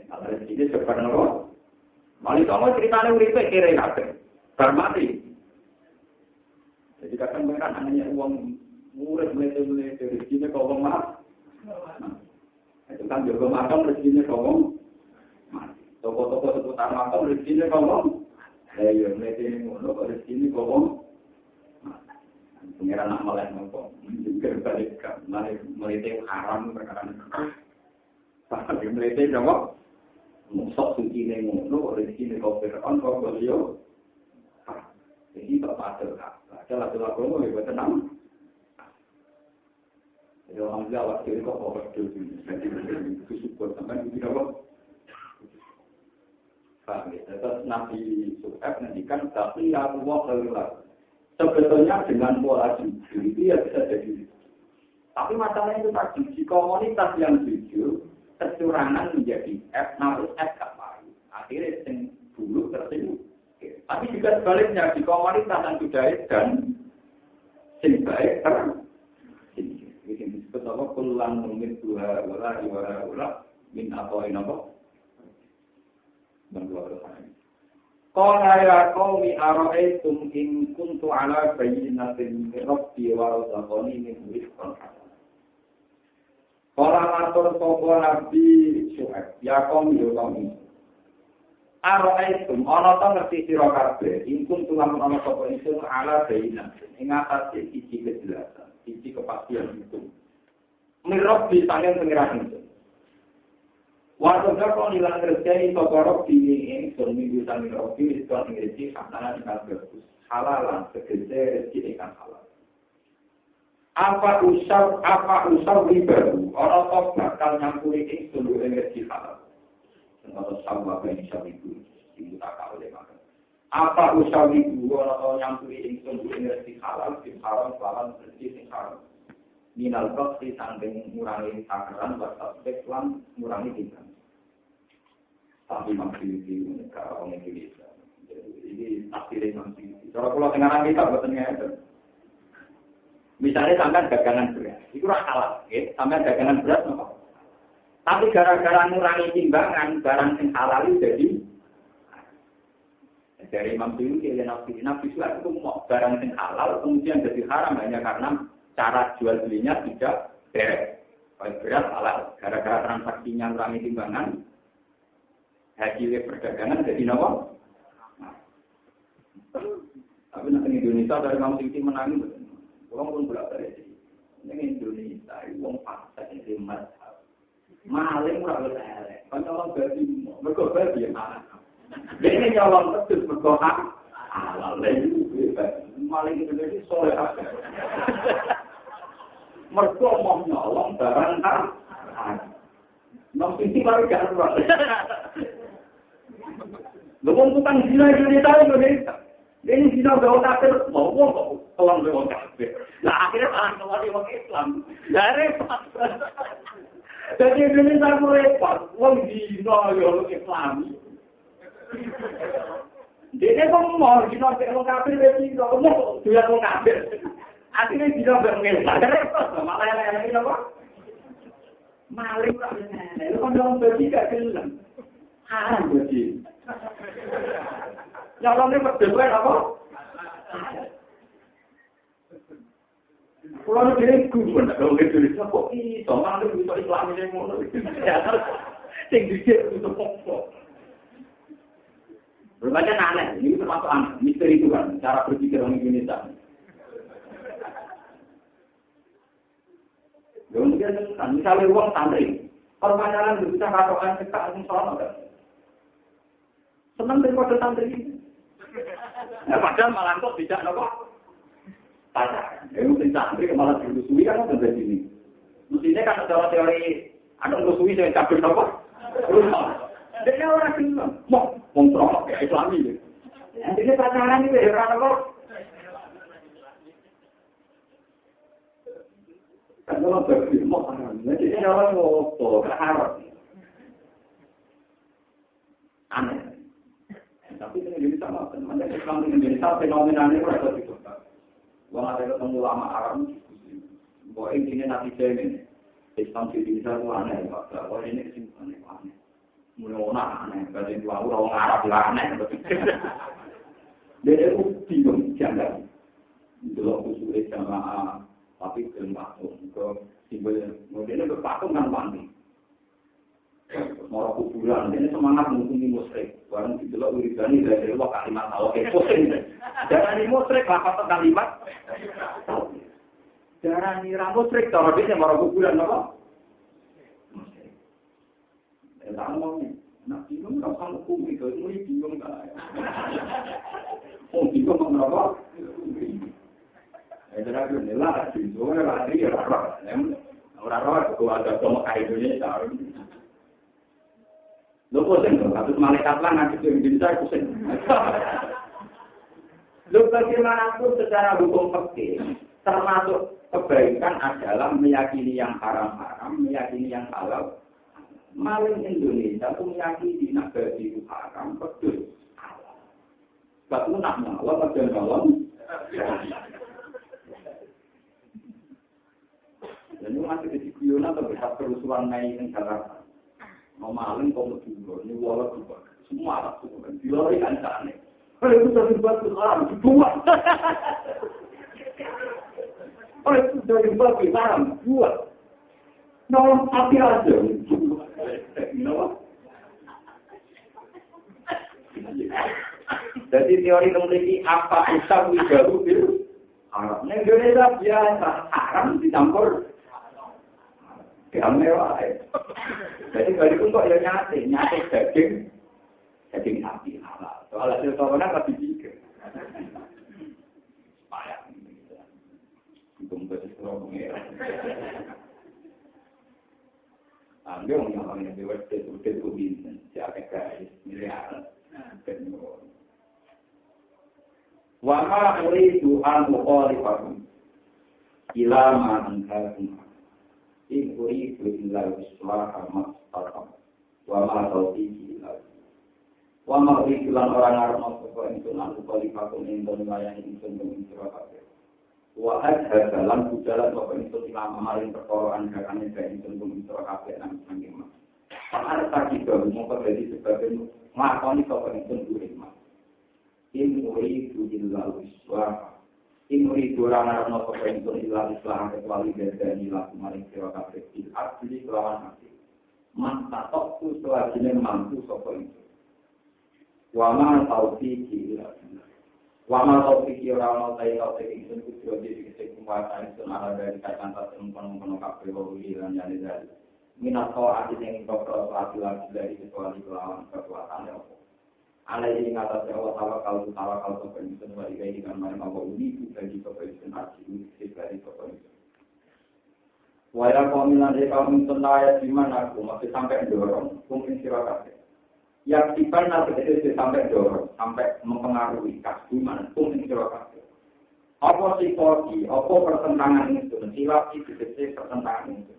Kalau rezeki seperti apa? Mali kamu ceritanya uripe kira kabeh. Bar mati. Jadi kadang mereka nanya uang murid melete rezekinya kau wong mati. Itu kan juga makam rezekinya kau mati. Toko-toko seputar makam rezekinya kau ya melete ngono kok rezekinya kau pengiran nak malah nopo. Juga balikan, melete haram perkara itu. Tapi melete jawab, musuh suci ni ngono, rezeki ni kau Fir'aun kau beliau. Jadi tak patut tak. Jalan-jalan kau ni buat tenang. Jadi orang Jawa kiri kau kau berdua ni. Jadi itu support sampai itu apa? Faham? Terus Nabi Suhaib nantikan tapi Allah keluar. Sebetulnya dengan pola jujur itu ya bisa jadi. Tapi masalahnya itu tadi di komunitas yang jujur kecurangan menjadi F, namun F tak baik. Akhirnya yang dulu tersinggung. Tapi juga sebaliknya di komunitas yang sudah dan yang baik tersinggung. Ini disebut apa? Kulang mungkin dua wala min atau apa? Dan dua orang. Qala ya qaumi ara'aytum in kuntu ala bayyinatin min rabbi wa razaqani min rizqan hasan. Qala matur sapa Nabi Syuaib, ya qaumi yo qaumi. Ara'aytum ana ta ngerti sira kabeh, in kuntu lamun ana sapa ingsun ala bayyinatin ing atase siji kejelasan, siji kepastian itu. Min rabbi sangen pengiran itu. Waktu kau nilang kerjai tokorok di ingsun minggu tanggal robi itu ingin karena ikan bagus halalan segede rezeki ikan halal. Apa usah ribaru orang tok bakal nyampuri ingsun dengan rezeki halal. Atau sama bani sawiku ibu tak kau lemakan. Apa usah ribu orang tok nyampuri ingsun dengan rezeki halal di haram haram rezeki halal. Minal koksi sanding ngurangi takaran batas beklan ngurangi tingkat. Tapi masih di negara orang Indonesia. Jadi takdirnya masih. Kalau pulau Tengah kita buatnya itu. Misalnya sampai dagangan beras, itu halal, ya. Sampai dagangan beras, apa? Tapi gara-gara ngurangi timbangan barang yang halal itu jadi. Dari Imam Syukri dan Nabi Suhaib itu mau barang yang halal kemudian jadi haram hanya karena cara jual belinya tidak beres. Kalau beras halal, gara-gara transaksinya ngurangi timbangan. Hasil perdagangan jadi apa? Tapi nanti Indonesia dari Imam Syukri menang, orang pun berapa dari ini Indonesia, orang paksa ini mazhab, maling orang berelek, kan orang berarti mereka berarti yang mana? Ini nyolong betul berkohak, halal lagi, maling Indonesia soleh apa? Mergo mau nyolong barang haram. Nang sisi baru gak ora. Lho wong tukang zina Indonesia Indonesia. Ini zina bawa kafir, mau kok tolong bawa kafir. Nah akhirnya malah kembali wong Islam. Lah repot. Jadi Indonesia repot, wong zina yo Islam. Dia kok mau zina wong kafir wis kok mau duwe wong kafir. Akhirnya zina bawa Islam. Repot malah elek-elek apa? Maling lah ini. Lu kan dong bagi gak gelem. Haram bagi. Ya orang ini berdua apa? Kalau lu jadi guru, kalau gitu bisa kok ini, sama lu bisa Islam ini mau lu. Sing dikit itu pokok. Berbagai aneh, ini termasuk aneh, misteri Tuhan, cara berpikir orang Indonesia. Misalnya uang santri, perpanjangan bisa katokan cekak langsung soal kan? Senang daripada santri ini. Nah, padahal malah kok tidak nopo. Pacar, itu santri malah dilusui kan ada di sini. Mestinya kan ada teori ada lusui yang cabut nopo. Dia orang Islam, mau kontrol kayak Islami. Ini pacaran itu ya orang nopo. Kalau berfirman haram, jadi orang ngopo haram. Aneh. Tapi ini jadi sama, teman-teman Islam ini jadi sama fenomenanya berada di kota. Wong ada ketemu lama haram, bahwa intinya nanti saya ini Islam di Indonesia itu aneh, bahwa ini simpan aneh. Mulai orang aneh, berarti dua orang Arab lah aneh. Jadi aku bingung jangan. Dulu usul jamaah. Tapi belum patung, ke simbolnya. Kemudian itu patung kan mandi. Mau kuburan, ini semangat menghubungi musyrik. Barang dijelok wiridani dari Allah kalimat Allah. Pusing. Jangan musyrik, apa kalimat? Jangan nira musyrik, kalau dia mau kuburan apa? Musyrik. Tak mau nih. Nak bingung, tak sama hukum itu. Ini bingung kan? Oh, bingung mau apa? Adalah dunia itu adalah hari orang-orang itu ada sama Indonesia. Lo pusing tuh, habis malaikat lah nanti itu bisa pusing. Lo bagaimanapun secara hukum fikih termasuk kebaikan adalah meyakini yang haram-haram, meyakini yang halal. Maling Indonesia itu meyakini negara itu haram, betul. Gak punahnya Allah pada dalam. Dan itu masih di Guyana terlihat kerusuhan naik yang Jakarta. Mau maling kok dulu, ini walau juga semua alat itu kan, dilari kan aneh. Kalau itu sudah dibuat haram, dibuat. Kalau itu sudah dibuat haram, dibuat. Nolong api aja. Jadi teori memiliki apa usah wijahu bil haram. Yang Indonesia biasa haram dicampur. Mewah. Jadi bagi pun kok ya nyate daging sapi halal. Soal hasil tawanan lebih tiga. Payah. Untung bersekolah mengira. Ambil orang yang lewat itu ubin, siapa guys miliar. Wama uridu an muqalifakum ila ma anhakum. In uridu illa islaha mastaqam wa ma tawfiqi illa wa ma uridu lan orang arep sapa ingsun aku kalifakum ing melayani ingsun ing sira kabeh wa hadha lan budalan sapa ingsun ilama maring perkara anggane kae ingsun ing sira kabeh nang sanging mas ana tak iki mongko dadi sebab nglakoni sapa ingsun kuwi mas in uridu illa islaha in uridu lan ana sapa ingsun illa islaha kecuali dadani laku maring sira kabeh asli kelawan hati mantap tu selajine mampu sapa ingsun wa ma taufiqi illa billah wa ma taufiqi ora ana ta taufiq ingsun kudu dadi kekuatan ingsun ala dari katan temen-temen kabeh wali lan jane dari minato ati sing kok ati dari kecuali kelawan kekuatan apa alai ing atas Allah tawakal sapa ingsun wa iki kan marang apa uni bagi sapa ingsun ati dari sapa ingsun Waya kominan de kaum tenaya di mana aku masih sampai dorong kumpul sira kabeh. Yang tiban nanti itu sampai dorong, sampai mempengaruhi kasih mana kumpul sira kabeh. Apa psikologi, apa pertentangan itu, silap itu pertentangan itu.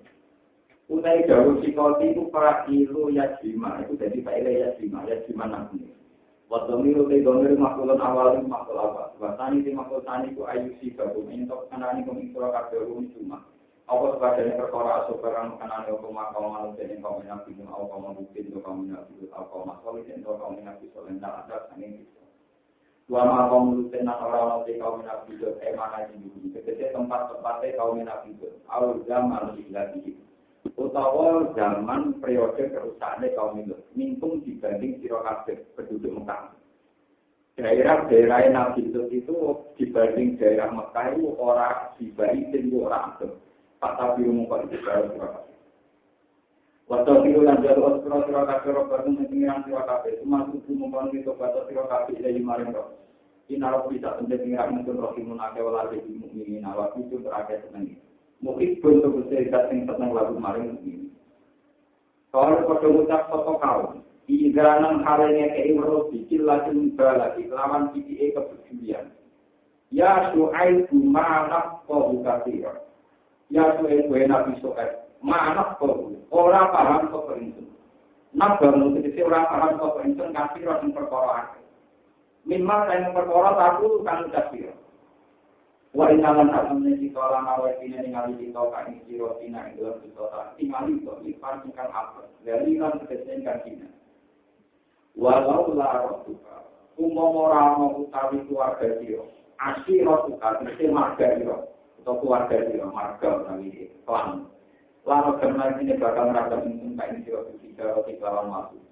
Utai jauh psikologi itu para ilu ya jima, itu jadi faile ya jima nanti. Waktu milu te domir makulun awal makul awal. Wasani te makul tani ku ayu si baru, untuk kanani kuming sura kabeh cuma. Apa sebagainya perkara asubaran kanane hukum kaum manusia yang kaum nabi atau kaum mukmin atau kaum nabi atau kaum masolih atau kaum nabi soleh tak ada angin itu. Dua kaum mukmin orang nabi kaum nabi itu mana di bumi. Ketika tempat-tempatnya kaum nabi itu awal zaman lagi. Utawa zaman periode kerusakannya kaum itu mintung dibanding sira kabeh penduduk Mekah. Daerah-daerah nabi itu dibanding daerah Mekah itu orang dibai tinggi orang itu. Kata biru muka itu baru surakat. Waktu biru dan jatuh surakat baru mentinggiran surakat itu masuk muka itu kata surakat dari maring roh. Inarok bisa mentinggiran mungkin rohimun akewala jadi mukminin awak itu terakhir senang. Mungkin bentuk besar yang senang lagu maring mukminin. Kalau pada ucap foto kaum, di geranan harinya keimroh bikin lagi lagi lawan PTA kepedulian. Ya su'ai bumanap kau kasir. Ya suwe nabi soet, mana kau? Orang paham kau perinsun. Nak bangun ketika orang paham kau perinsun kasih orang perkara. Memang saya perkara aku kan kasih. Wa inalan asamnya di kolam awal ini ningali di kota ini siro tina itu di kota tingali itu dipastikan apa? Dari kan kesenkan tina. Walau larot suka, orang mau utawi keluarga siro, asyirot suka, mesti marga siro. Atau keluarga dia, marga, nabi, klan. Lalu karena ini bakal merasa mungkin kain siro roti lawan masuk.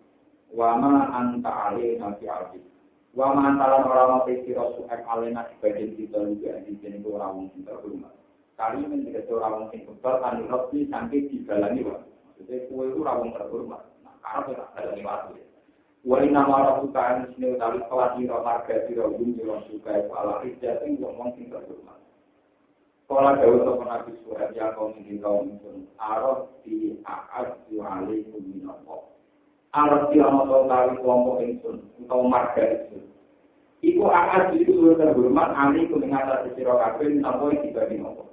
Wama anta ale nabi albi. Wama antara orang mati siro suek ale nabi bagian kita juga di sini orang mungkin terhormat. Kali ini tidak orang mungkin kebal, anu roti sampai dibalani wah. Jadi kue itu orang terhormat. Nah, karena tidak ada lewat. Wali nama orang suka ini sini utari kelas siro marga siro siro suka itu ala ijazah yang mungkin terhormat. Kalau jauh untuk Nabi Suhaib yang kaum ini kaum itu, araf di aad yu'alaikum minallah. Araf di amat tali kelompok itu, atau marga itu. Iku aad itu sudah terhormat, alaikum mengatasi siro kabeh, minallah dibanding Allah.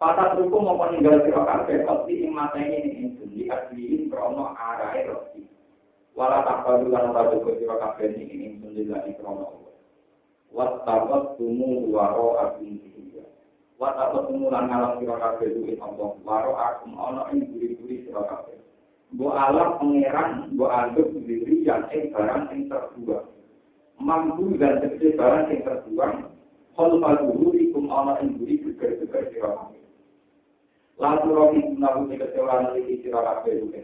Pasal hukum mau meninggal siro kabeh, pasti yang matanya ini diasliin krono arai rosi. Walau tak perlu karena tak juga siro kabeh ini sendiri krono Allah. Wattabat tumu waro agung Wata pertemuan ngalam sira kabeh duwe Allah. Waro akum ana ing duri-duri sira kabeh. Mbok alam pangeran, mbok anggap diri yang barang sing terbuang. Mampu dan tegese barang sing terbuang. Khol padurikum ana ing duri geger-geger sira kabeh. Lalu rohi gunahu kesewaran iki sira kabeh duwe.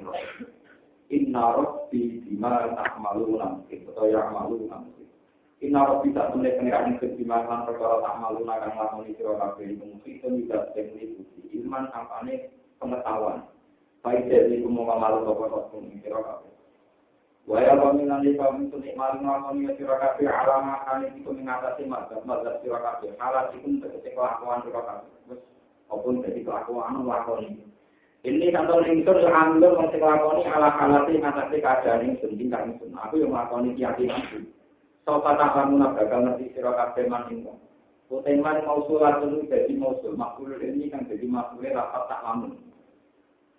Inna rabbi bima ta'maluna, atau ya'maluna. Inna Rabbi tak menek pengiran kedimakan perkara tak malu nakang lakoni sira kabeh mungkin tidak teknik iman apane pengetahuan. Baik jadi kumong malu apa pun sira kabeh. Waya paminan di kaum itu malu lakoni sira kabeh alama kan iki mengatasi mazhab sira kabeh. Halat iku tegese kelakuan sira kabeh. Wes opun dadi kelakuan lakoni. Ini contoh lingkar yang anggap mesti lakoni ala-alati ngatasi keadaan yang sendiri kan. Aku yang lakoni keyakinan. Sofa takamuna bakal ngerti sira kabeh manungsa. Potenman mausulah dulu jadi mausul. Makhluk ini kan jadi makhluk rapat tak lamun.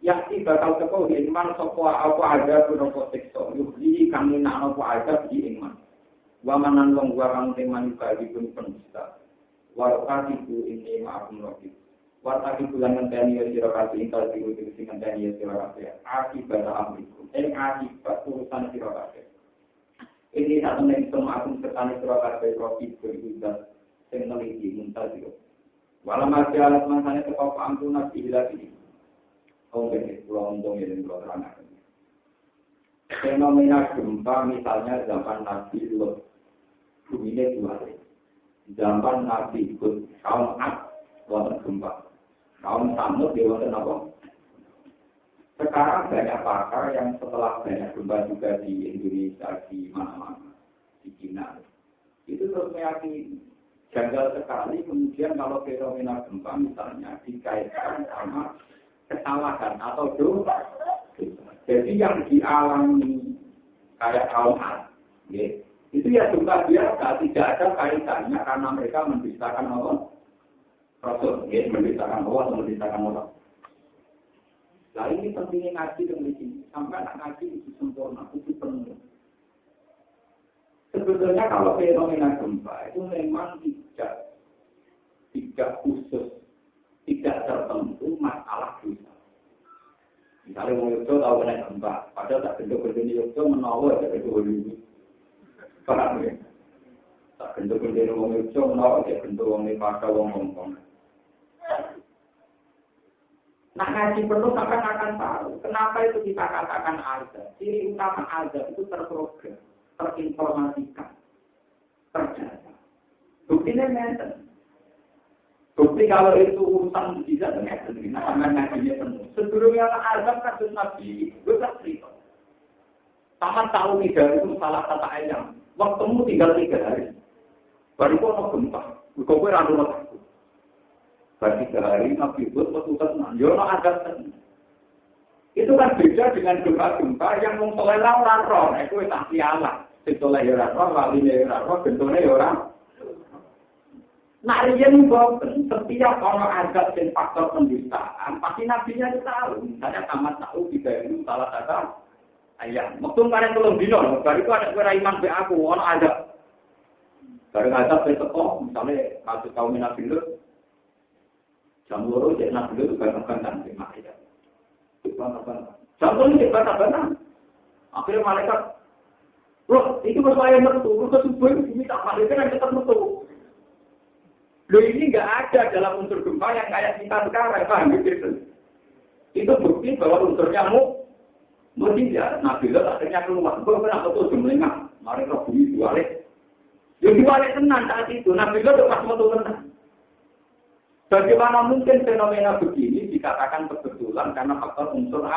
Yang bakal teko iman sapa apa ada punapa siksa. Yuhi kami nak apa ada di iman. Wa manan wong wa kang teman bagi pun penista. Wa qatibu ini ma'akum rabbi. Wa taqibu lan ngenteni sira kabeh ingkang diutus sing ngenteni sira kabeh. Akibat amriku. Akibat urusan sira kabeh. Ini satu yang semua aku sertani surah kabeh rofi berhubungan dengan ini muntazir. Walau masih alat masanya terkau ampunan dihilapi. Kau beri pulau untung yang pulau terangkan. Fenomena gempa misalnya zaman Nabi Lut, buminya dua hari. Zaman Nabi Hud, kaum Ad, wonten gempa. Kaum Samud dia wonten apa? Sekarang banyak pakar yang setelah banyak gempa juga di Indonesia, di mana-mana, di China. Itu terus meyakini janggal sekali kemudian kalau fenomena gempa misalnya dikaitkan sama kesalahan atau dosa. Jadi yang dialami kayak kaum Ad, ya, itu ya dosa biasa, tidak ada kaitannya karena mereka mendustakan Allah, Rasul, ya, mendustakan Allah atau mendustakan Allah. Nah ini pentingnya ngaji dan ini sampai anak ngaji itu sempurna, itu penuh. Sebetulnya kalau fenomena gempa itu memang tidak khusus, tidak tertentu masalah dosa. Misalnya orang Yogyo tahu kena gempa, padahal tak gendut-gendut Yogyo menawar tak gendut dulu. Paham ya? Tak gendut-gendut orang Yogyo menawar tak gendut orang Nepal, orang Hongkong. Nah ngaji penuh sampai akan tahu kenapa itu kita katakan azab. Ciri utama azab itu terprogram, terinformasikan, terdata. Buktinya nenten. Bukti kalau itu urusan bisa nenten, namanya ngajinya penuh. Sebelumnya azab kasus Nabi, gue tak cerita. Tamat tahu tidak itu salah kata ayam. Waktumu tinggal 3 hari. Baru kau mau gempa, kau berandu takut. Bagi 3 hari Nabi buat petugas nanjono azab tenang. Itu kan beda dengan gempa-gempa yang mengtolera orang roh. Itu tak sialah. Ditolera roh, walinya roh, bentuknya orang. Nah, yang boten setiap orang azab dan faktor pendustaan, pasti nabinya itu tahu. Misalnya tamat tahu tidak itu salah satu ayam. Waktu kalian belum dino, baru itu ada kira iman be aku, orang azab. Baru azab besok, misalnya kasus kaum Nabi Lut, jam 2 jadi Nabi Lut juga bantah-bantah di Makkah. Bantah-bantah. Jam 2 jadi bantah-bantah. Akhirnya malaikat, loh, itu bersuaya mertu, ke subuh itu minta malaikat yang tetap mertu. Loh ini nggak ada dalam unsur gempa yang kayak kita sekarang, paham gitu? Itu bukti bahwa unsurnya tidak. Nabi Lot akhirnya keluar, gue pernah betul jumlahnya, mari roh bumi diwalik. Yang diwalik tenang saat itu, Nabi Lot pas betul tenang. Bagaimana mungkin fenomena begini dikatakan kebetulan karena faktor unsur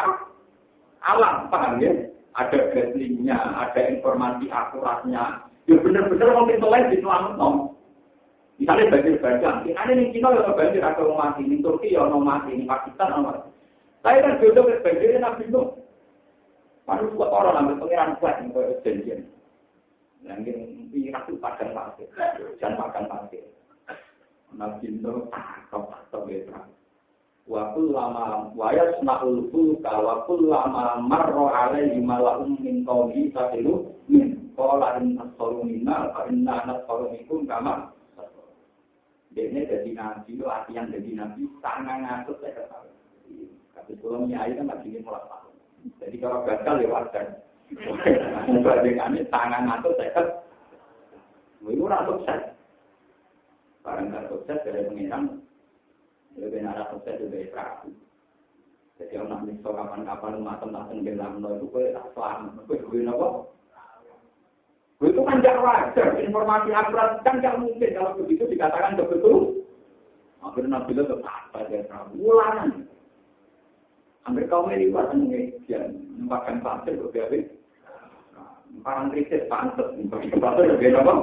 alam, paham ya? Ada gaslingnya, ada informasi akuratnya. Ya benar-benar mungkin selain diselamat, misalnya banjir-banjir, ada di Cina ada banjir, ada orang mati, di Turki ada orang mati, di Pakistan ada orang mati. Saya kan jodoh ke banjirnya Nabi Nuh. Manusia buat orang ambil pengiran kuat yang kaya janjian. Yang ini Irak itu padang pasir, jangan makan pasir. Nabi Nuh takut betra. Waktu lama wayas ma'ul fulka, waktu lama marro alaihi mala'um min qawmi satilu min. Qala inna as-salumina, inna as-salumikum kama. Dia jadi nabi, latihan jadi nabi, sangat ngasut saya ketahui. Tapi kalau nyai kan lagi ini mulai tahun. Jadi kalau gagal ya wajar. Membandingkannya sangat ngasut saya ketahui. Itu orang sukses. Barang tak sukses dari pengiran, lebih nara sukses dari perahu. Jadi orang misal kapan-kapan matang-matang gelam, itu gue tak selamat. Gue apa? Itu kan tidak wajar, informasi akurat kan tidak mungkin kalau begitu dikatakan betul. Akhirnya Nabi itu apa dia ulangan. Hampir kaum ini buat mengejar, makan pasir berbagai parang krisis pantas, pasir berbeda apa?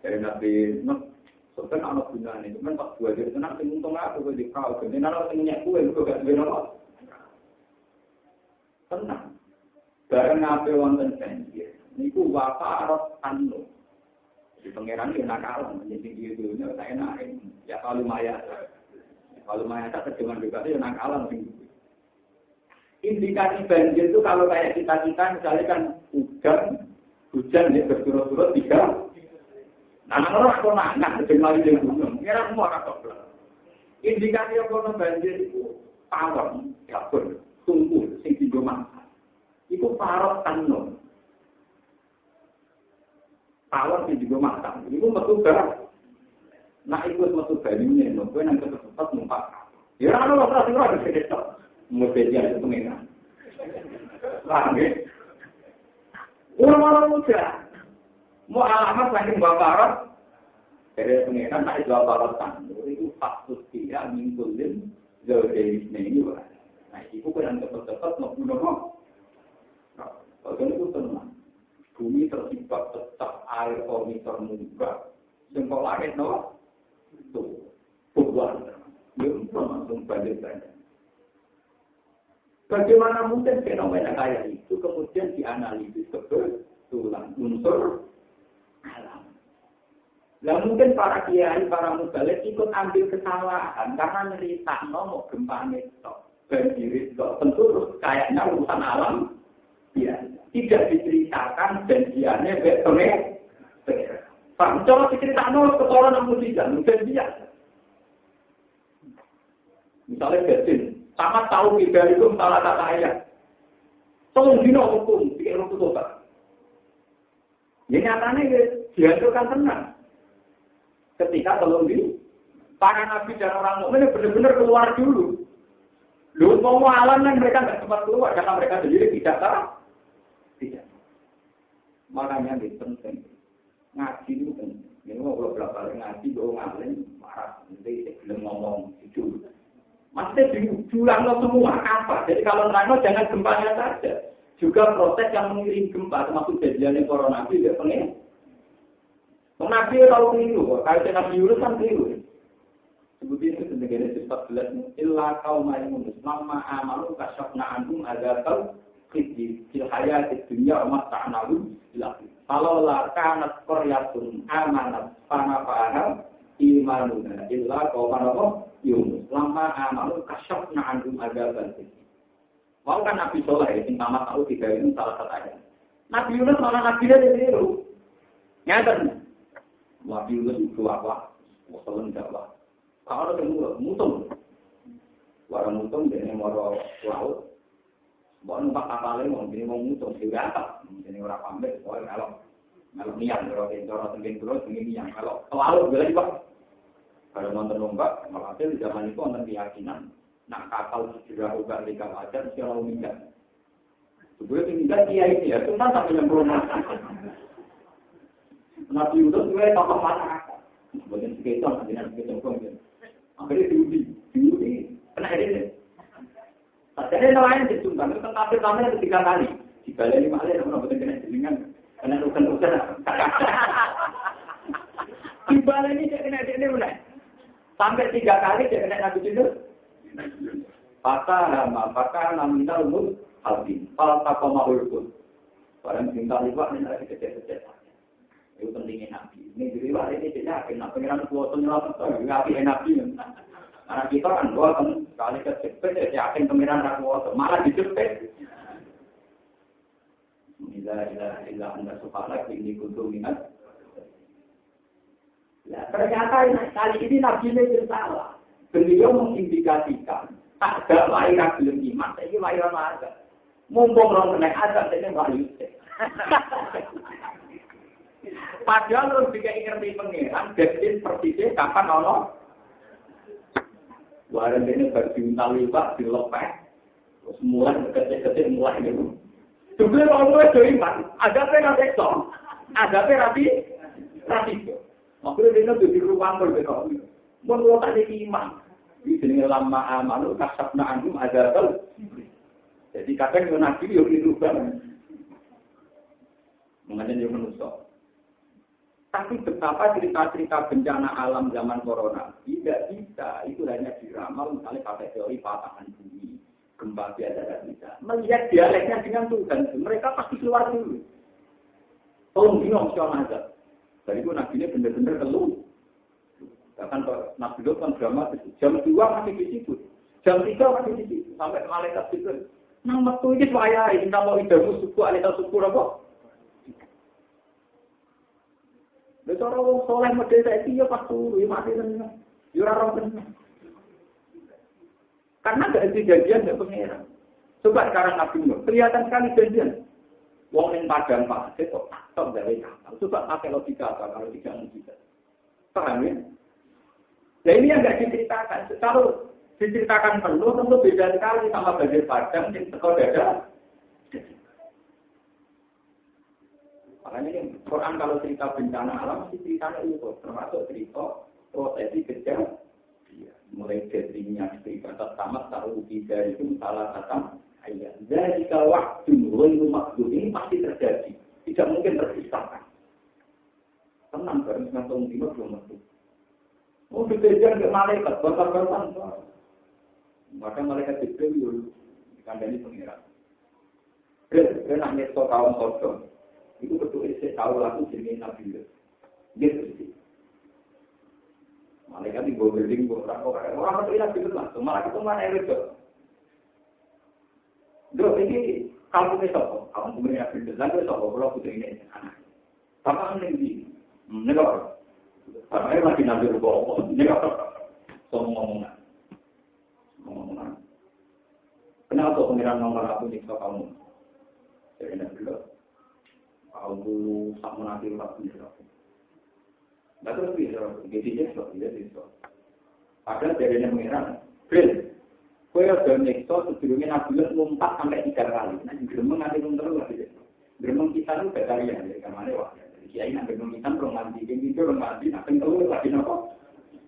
Dari Nabi sebenarnya anak gunanya, cuman pas dua jadi tenang, untung aku di kau, kemudian orang minyak kue itu gak beda apa? Tenang, barang apa wonten banjir. Niku wafarat anu. Di pangeran dia nakalan, menjadi gitu, tak enak. Ya kalau lumayan tak terjemahan juga dia nakalan. Indikasi banjir itu kalau kayak kita misalnya kan hujan ya berturut-turut 3. Nah orang aku nangis terjemahan di gunung, kira semua rakyat. Indikasi apa banjir itu pawon, kapur, tunggu, sing tiga mangsa. Itu parot tanun. Tawar di juga matang, itu metu berat. Nah ikut metu banyunya, gue nanti tetap numpak. Ya orang ada sekitar, mesti dia itu pengen. Lagi, orang muda, mau alamat lagi bapak dari pengiran, tak itu bapak itu faktus dia mingguin jauh dari sini juga. Nah itu gue nanti tetap mau bunuh. Kalau itu tenang. Bumi terlibat tetap air kami termuka. Sengkau langit no, itu bukan. Belum langsung banjir. Bagaimana mungkin fenomena kayak itu kemudian dianalisis kebetulan unsur alam. Nah mungkin para kiai, para mubalik ikut ambil kesalahan karena cerita mau gempa itu berdiri tentu terus kayaknya urusan alam ya tidak diceritakan janjiannya betul. Pak, coba diceritakan ketoran yang tidak janjian. Misalnya Gadin, sama tahu tidak itu salah kata ayat. Tolong dino hukum, pikir hukum tobat. Ya nyatanya dihancurkan tenang. Ketika tolong dino, para nabi dan orang mukmin benar-benar keluar dulu. Lu mau alam kan mereka nggak sempat keluar karena mereka sendiri tidak tahu. Tidak. Makanya ini penting. Ngaji itu penting. Ini mau berapa kali ngaji, gue ngalim marah. Nanti belum ngomong itu. Maksudnya diulang semua apa? Jadi kalau nerangno jangan gempanya saja. Juga proses yang mengiring gempa termasuk kejadian corona itu ya pengen. Nabi tahu keliru, kalau Nabi Yunus kan keliru. Sebutnya itu sebagai sifat 14 illa qauma yunus lamma amanu kasyafna anhum adzabal khizy fil hayatid dunya wa mata'nahu ila akhir. Kalau la kanat qaryatun amanat fa'ana imanuna illa qauma Yunus, lama amalu kasyafna anhum adzabal khizy. Mau kan Nabi Soleh, yang tamat tahu tiga ini salah satu ayat. Nabi Yunus malah Nabi dia ditiru. Nyata. Nabi Yunus itu apa? Wasallam jawab. Kalau ada mutung. Warang mutung dia moro laut. Bawa numpak kapalnya mau jadi mau mutung sehingga apa? Jadi orang pamit, soalnya kalau niat kalau tenggen terus ini yang kalau laut boleh juga. Kalau nonton lomba, malah di zaman itu ada keyakinan. Nak kapal segera ubah di kawasan, secara umumnya. Sebelum tinggal kiai ini ya, cuma sampai yang belum. Nabi Yunus juga tokoh masyarakat. Kemudian sekitar, nanti kita akhirnya diuji, kena ini. Jadi nelayan disumbang, itu tetapi kami ada 3 kali. Di Bali 5 kali, namun betul kena dengan kena urusan. Di Bali ini dia kena ini mulai. Sampai 3 kali dia kena Nabi Yunus. Patah naminal mul halbin. Falta koma ulkul. Barang cinta liwat ini lagi kecil-kecil. Itu pentingnya Nabi. Ini diriwat ini tidak enak. Pengiran kuasa nyelamat. Ngapi Nabi. Karena kita kan kuasa. Sekali kecil-kecil. Yakin pengiran kuasa. Malah dijepit. Ila anda subhanak. Ini kuntum minat. Nah, ternyata kali ini Nabi ini salah. Beliau mengindikasikan tak ada lahiran belum iman, ini lahiran ada. Mumpung orang kena azab, ini wahyu. Padahal orang juga ngerti pengeran, jadi persisnya kapan ono. Warang ini berjuntal liwat, dilepeh, terus mulai kecil-kecil mulai gitu. Sebenarnya orang itu iman, azabnya nanti sok, azabnya rapi. Maksudnya dia itu di ruang berbeda. Menurut ada iman. Di sini lama amalu kasabna anhum adzabal. Jadi kadang yo nabi yo keliru banget. Mengenai yo manusia. Tapi betapa cerita-cerita bencana alam zaman corona tidak bisa itu hanya diramal misalnya pakai teori patahan bumi, gempa biasa tidak bisa. Melihat dialeknya dengan Tuhan, mereka pasti keluar dulu. Tolong bingung soal azab. Dari itu nabi ini benar-benar keluar. Bahkan Nabi Lut kan drama jam 2 masih di situ, jam 3 masih di situ, sampai malaikat itu. Nang metu iki wayahe, kita mau idamu suku, alita suku apa? Besar orang soleh model saiki ya pas turu, ya mati tenan. Ya ora tenan. Karena enggak ada janjian enggak pengeran. Coba sekarang Nabi Lut, kelihatan sekali janjian. Wong ning padang pasir kok tak gawe kapal. Coba pakai logika apa kalau tidak bisa. Paham ya? Nah ini yang nggak diceritakan. Kalau diceritakan penuh, tentu beda sekali sama banjir padang yang tekor dada. Makanya ini Quran kalau cerita bencana alam mesti ceritanya itu, termasuk cerita prosesi kejadian. Mulai dari minyak cerita tamat taruh dari itu salah kata ayat. Dari kalau waktu mulai maksud ini pasti terjadi, tidak mungkin terpisahkan. Tenang, bareng ngantung timur belum masuk. Oh, dikejar ke malaikat, bakar-bakar. Maka malaikat Jibril dikandani pengiran. Dia nanya soal kaum Sodom, itu betul saya tahu lagu jenis Nabi Lut. Gitu. Malaikat di bawah building orang itu Nabi Lut langsung malah ketemu mana itu. Dua ini kamu ini soal, kamu kemudian Nabi Lut lalu soal kalau putri ini anak. Sama ini negara. Sama ini lagi Nabi Lut bawa negara. Ngomong-ngomongan. Kenapa pengiran nomor aku nyiksa kamu? Jadi Nabi Lut. Aku sama nanti waktu itu. Nah terus bisa, jadi so. Padahal dari yang mengira, Bril, kue udah nekso sebelumnya Nabi Lut lompat sampai 3 kali. Nah, geremeng nanti terus lagi. Geremeng kita itu berkalian, ya, kemana wah. Jadi kiai nak geremeng kita belum mandi, itu belum mandi, nak terus lagi nopo.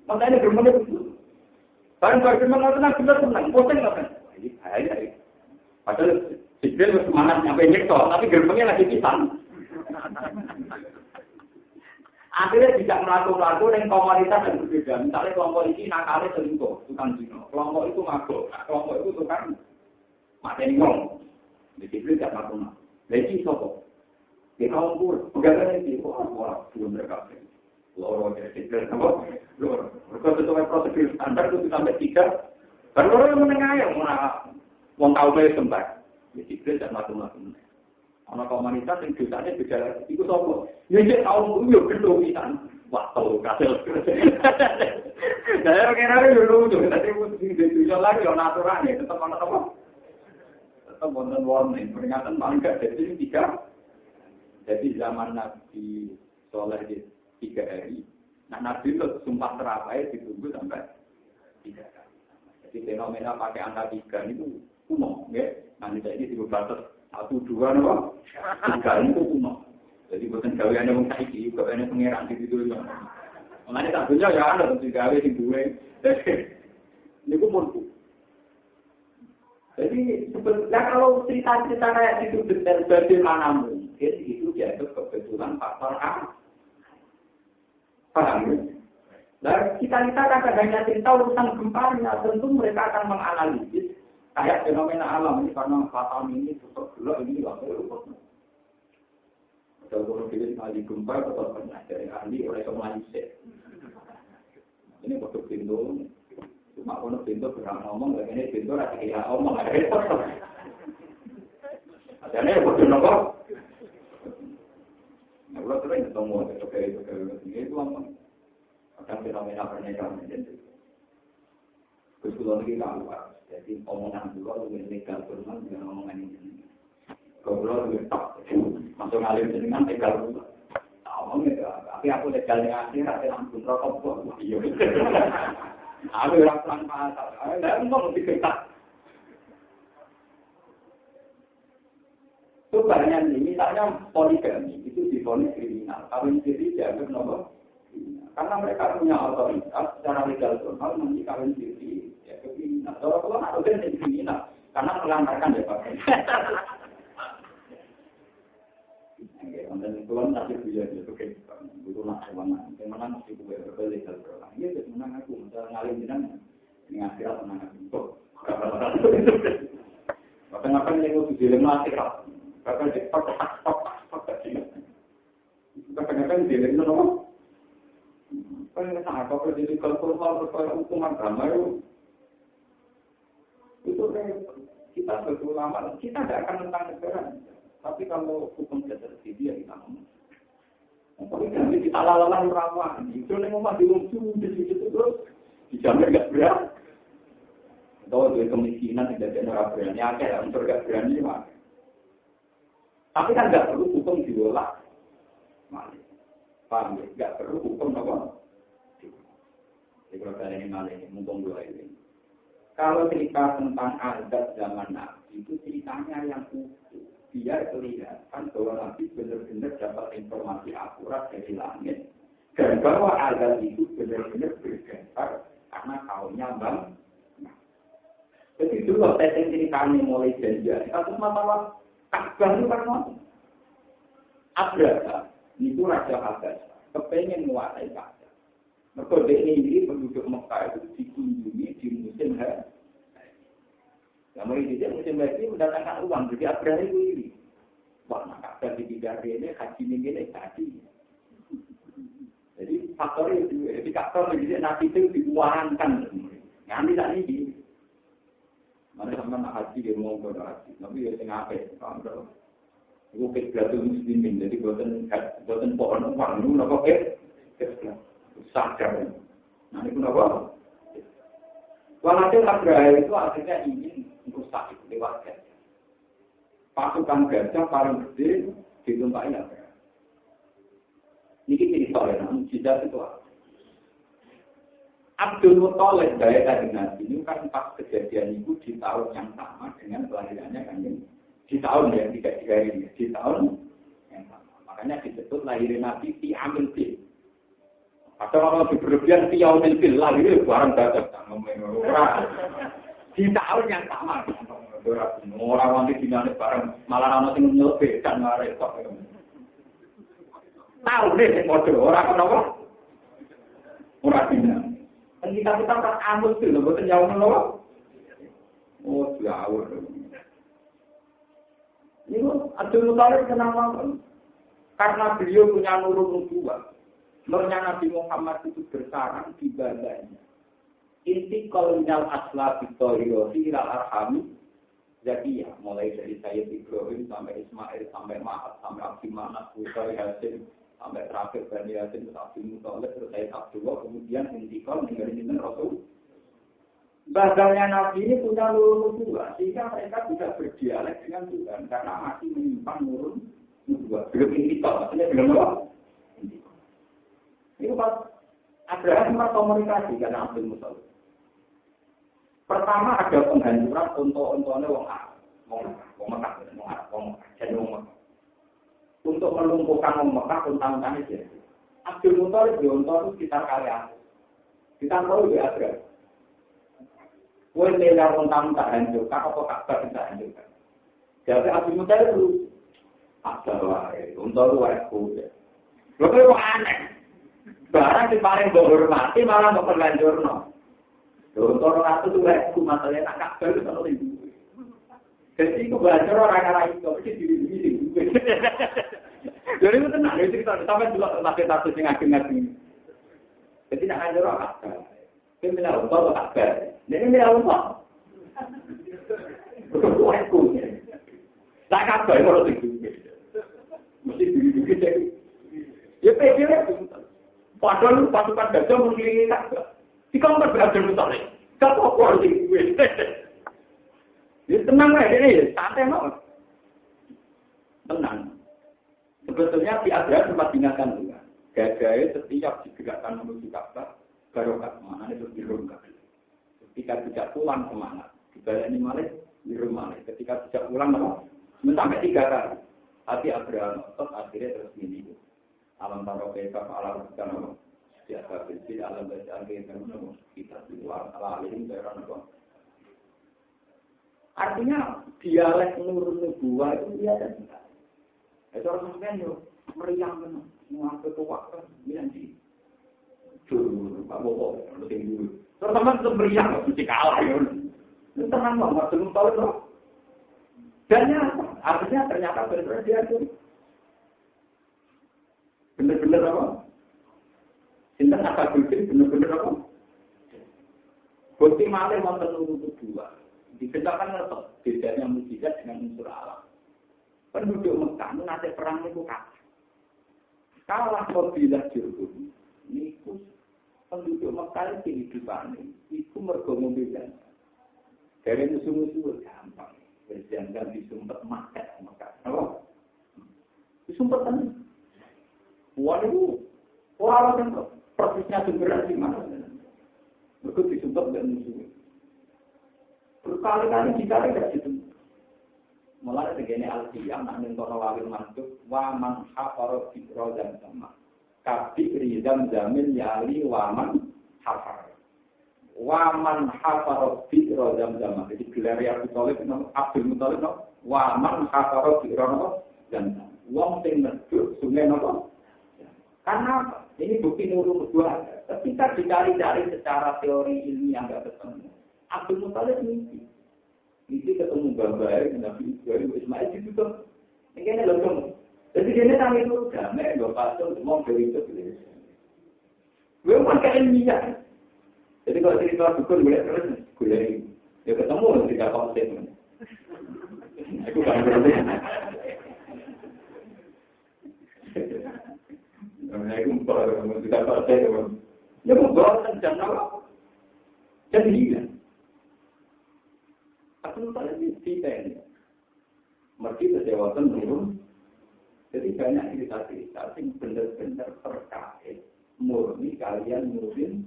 Makanya geremengnya betul. Barang geremeng itu Nabi Lut tenang, bosan nggak kan? Ini bahaya ya. Padahal Jibril semangat nyampe nekso, tapi geremengnya lagi pisang. Akhirnya tidak melaku-laku dengan komunitas yang berbeda. Misalnya kelompok ini nakalnya selingkuh, tukang zina. Kelompok itu mabuk, kelompok itu tukang mateni ngomong. Jadi tidak melaku-laku. Jadi sopo. Kita umpur, pegangan ini, wah, belum mereka. Loro jadi apa? Loro. Kalau sesuai prosedur standar itu sampai 3. Baru orang menengah yang mau tahu mereka sempat. Jadi tidak melaku-laku. Ana komunitas yang dosanya beda iku sapa? Ya nek taun yo gendho pisan. Wah, tau kasil. Saya kira yo lucu, tapi mesti dijual lagi yo natural ya, tetap ana apa? Tetap wonten warning, peringatan paling gak jadi 3. Jadi zaman Nabi Soleh di 3 hari. Nah, Nabi itu sumpah terapai ditunggu sampai 3 kali. Jadi fenomena pakai angka 3 itu umum, ya. Nanti ini dibatas 1, 2, no? 3 itu kuno. Jadi bukan gaweannya wong saiki, gaweannya pengeran di situ. Makanya tak punya ya ada tentu gawe sing duwe. Niku murku. Jadi sebetulnya kalau cerita-cerita kayak itu detail bagaimana mungkin itu dianggap kebetulan faktor A. Paham ya? Nah, kita kadang-kadang cerita urusan gempanya, tentu mereka akan menganalisis kayak fenomena alam ini karena fatal ini tetap gelap ini waktu itu. Kalau kita sekali gempa tetap pernah dari ahli oleh Malaysia. Ini waktu pintu, cuma kalau pintu berang ngomong, ini pintu rasa kayak ngomong ada repot. Adanya waktu nopo. Nah, kalau terus ketemu itu ngomong. Kadang fenomena pernikahan itu. Terus kalau lagi keluar. Jadi omongan dulu lebih legal firman dengan omongan ini. Kalau lebih tak masuk ngalir dengan legal dulu. Omongnya, tapi aku legalnya akhirat langsung rokok. Iya. Aku orang pelan pasar. Ada ngomong lebih ketat. Itu banyak nih. Misalnya poligami itu divonis kriminal. Kawin siri dianggap nomor. Karena mereka punya otoritas secara legal formal nanti kawin siri. Nah, kalau ada yang kriminal, karena melantarkan ya Pak. Dan tuan tadi dia oke, itu nak mana, mana mesti gue berbalik dan berulang. Iya, menang aku, ngalir jenang, ini akhirat menang aku. Bahkan apa yang itu dilema akhirat, bahkan cepat. Bahkan dilema apa? Kan apa kalau jadi kalau hukuman agama itu kita berulama, kita tidak akan tentang negara. Tapi kalau hukum tidak terjadi, ya kita ngomong. Tapi nanti kita lalang rawan. Itu yang mau diungsu di situ terus dijamin nggak berat. Atau dari kemiskinan tidak ada orang berani, ada yang nggak berani mah. Tapi kan nggak perlu hukum diolah. Paham ya? Nggak perlu hukum apa? Jadi kalau kalian ini malah mumpung dua ini. Kalau cerita tentang adat zaman Nabi itu ceritanya yang utuh, biar kelihatan bahwa Nabi benar-benar dapat informasi akurat dari langit dan bahwa adat itu benar-benar berdasar karena kaumnya bang. Jadi dulu testing ceritanya mulai janjian. Satu masalah Ka'bah itu kan Abraha, itu Raja Abraha, kepengen menguasai Ka'bah. Mereka ini penduduk Mekah itu dikunjungi di musim haji. Kamu ini dia musim haji mendatangkan uang, jadi Abraha ini. Wah, nak Ka'bah di Bidari ini haji ini haji. Jadi faktor itu, jadi faktor jadi nabi itu diuangkan. Nanti tak ini. Mana sama nak haji dia mau berhaji, tapi ya tengah apa? Kalau itu kegiatan muslimin, jadi buatan pohon uang itu apa sadar. Nah itu apa? Walhasil Abraha itu akhirnya ingin merusak itu lewat gajah. Pasukan gajah paling gede ditumpahi Abraha. Ini cerita ya, mujizat itu apa? Abdul Muthalib dari Nabi ini kan pas kejadian itu di tahun yang sama dengan kelahirannya kan ini. Di tahun yang tidak ini, di tahun yang sama. Makanya disebut lahirin Nabi di Amil Bil. Atau kalau berlebihan di Amil Bil, lahir barang gajah. Di tahun yang sama. Orang wanita dinane bareng malah ana sing nyelebet kan repot. Tahu deh sing padha ora kenapa? Ora dinane. Kan kita kan amus lho mboten jauh lho. Oh, jauh. Ini Abdul Muthalib kenapa? Karena beliau punya nurun nubuwah. Nurnya Nabi Muhammad itu bersarang di badannya. Inti kolonial asla Victoria ilal arhami Zakiyah, mulai dari Sayyid Ibrahim sampai Ismail, sampai Ma'ad, sampai Abdi Manaf, Bukhari Hasim, sampai terakhir Bani Hasim, Abdi Muthalib, terus Sayyid Abdullah, kemudian intikal meninggalkan Rasul. Badannya Nabi ini punya nurun nubuwah, sehingga mereka bisa berdialek dengan Tuhan, karena masih menyimpan nurun nubuwah. Belum intikal, maksudnya belum apa? Itu pas Abraham komunikasi dengan Abdul Muthalib. Pertama ada penghancuran untuk-untoknya wong Arab. Untuk melumpuhkan wong Mekah untang-untangnya dia. Abdul Muthalib di unta itu sekitar kalian. Kita tahu di Abraham. Kue miliar untang-untang hancurkan atau Ka'bah kita hancurkan. Jadi Abdul Muthalib itu Abdullah, unta itu wajib. Lalu itu aneh. Barang yang paling dihormati malah mau terlanjur. Untuk orang itu wajib masalahnya tak Ka'bah itu kalau itu. Jadi itu belajar orang-orang itu mesti diri-diri. Jadi itu tenang, itu kita sampai juga masih satu yang ageng-ageng. Jadi nak ngajar orang Ka'bah. Dia bilang untuk Ka'bah. Dia bilang untuk. Itu wajib. Tak Ka'bah kalau itu. Mesti diri-diri. Ya pede. Padahal pasukan gajah mengelilingi Ka'bah. Jika orang belajar Muthalib, tak apa sih gue. Dia tenang aja ini, santai banget. Tenang. Sebetulnya di Abraham sempat diingatkan juga. Gajah setiap digerakkan menuju Ka'bah, barokah mana itu dirungkap. Ketika tidak pulang semangat, dibaleni malah di rumah. Ketika tidak pulang apa? Sampai 3 kali. Tapi Abraham akhirnya terus ini. Alam taruh bebas alam bukan biasa berdiri alam baca kita di luar alim daerah apa. Artinya dialek nurun nubuwah itu dia ada. Itu orang Muslim yo meriang benar, mengaku tua kan nanti. Dulu Pak Bobo penting dulu. Terutama itu meriang mesti kalah yo. Itu tenang banget belum tahu loh. Dan artinya ternyata benar dia itu benar-benar apa? Sinten asal bikin benar-benar apa? Bukti malih wonten urut 2. Diceritakan ngertos bedanya mukjizat dengan unsur alam. Penduduk Mekah nanti perang itu kalah kabilah Jurhum. Niku penduduk Mekah kehidupan itu mergo mobilan. Dari musuh-musuh gampang. Berjangan disumpet makan Mekah. Apa? Disumpet kan? Waduh, orang yang persisnya sumbernya di mana? Mereka disumpah dan musuh. Berkali-kali dicari dari situ. Mulai segini al-qiyam, namun kalau wali masuk, waman hafaro fikro dan sama. Kabik rizam jamin yali waman hafar. Waman hafaro fikro dan sama. Jadi gelar Abdul Muthalib, waman hafaro fikro dan sama. Wong sing medhuk sungai nopo. Karena apa? Ini bukti nurun kedua. Ketika dicari-cari secara teori ilmiah nggak ketemu. Abdul Muthalib mimpi. Ini ketemu gambar Nabi Ibrahim Ismail itu tuh. Ini loh. Jadi dia tanya itu damai, nggak pasal, semua dari itu. Gue pakai ilmiah. Jadi kalau cerita dukun gue terus gue ya ketemu tidak konsep. Aku kan berarti. Aku baru tidak konsep. Ya gue baru jam apa? Jadi dia. Aku lupa lagi cerita ini. Mereka sejawatan belum. Jadi banyak cerita-cerita yang benar-benar terkait murni kalian mungkin.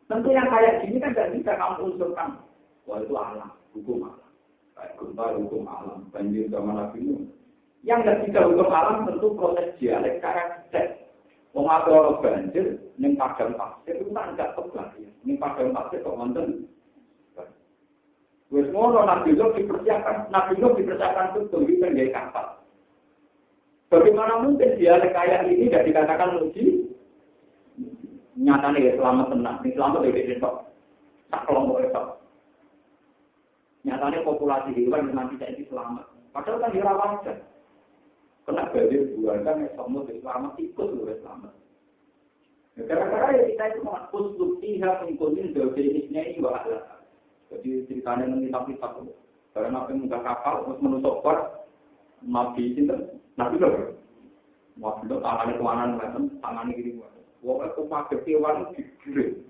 Tentu yang kayak gini kan tidak bisa kamu unsurkan. Wah itu alam, hukum alam. Kayak gempa hukum alam, banjir zaman Nabi Nuh. Yang tidak bisa hukum alam tentu proses dialek karakter. Mengatur banjir, yang padang pasir itu kan tidak tepat. Yang padang pasir kok mantan. Wes ngono Nabi Nuh dipersiapkan betul di pinggir kapal. Bagaimana mungkin dialek kayak ini tidak dikatakan uji? Nyatanya ya selamat tenang, ini selamat dari besok. Tak kelompok besok. Nyatanya populasi hewan yang nanti jadi selamat. Padahal kan dirawat saja. Kena banjir buah kan semua selamat ikut juga selamat. Gara-gara ya kita itu mengakus buktiha mengikuti dosennya ini bahasa. Jadi ceritanya nanti tapi karena nabi muka kapal terus menusuk kor nabi cinta nabi loh nabi loh tangannya kemana tangannya gini wah aku pakai hewan gede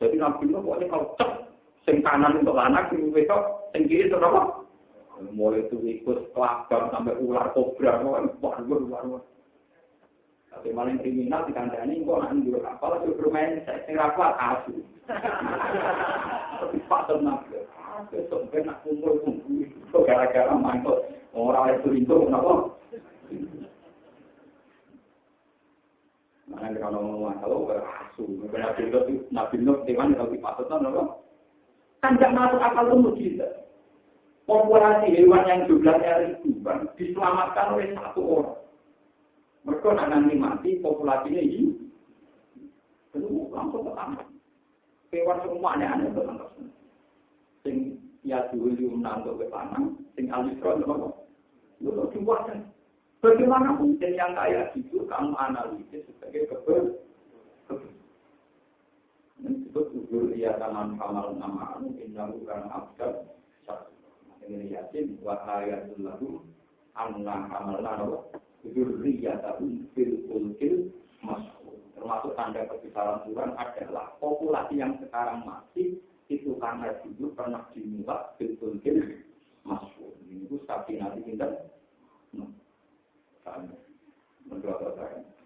jadi nabi loh pokoknya kalau cek sing kanan untuk anak sing besok sing kiri untuk apa mulai itu ikut kelabang sampai ular kobra wah tapi maling kriminal di kandangnya kok nanti juga kapal itu bermain saya rapal asu tapi patut nabi besok nak kumpul kok gara-gara mantul orang itu kenapa? Mana kalau ngomong kalau berasu, nabi Nuh dengan kalau dipatutkan apa? Kan tidak masuk akal umum kita. Populasi hewan yang jumlahnya ribuan diselamatkan oleh satu orang. Mereka nanti mati populasinya ini, itu langsung pertama. Hewan semuanya ada berangkat. Sing ya dulu menantuk ke tanah, sing alisron apa? Lalu dibuatkan. Bagaimana mungkin yang kayak gitu kamu analisis sebagai kebel? Ini disebut ujur iya taman kamal nama anu indah bukan abjad. Ini yakin wa ayatul lahu anna kamal nama ujur iya tahun fil ulkil masuk. Termasuk tanda kebesaran Tuhan adalah populasi yang sekarang masih itu karena dulu pernah dimulai fil ulkil masuk. Ini itu sapi nanti kita.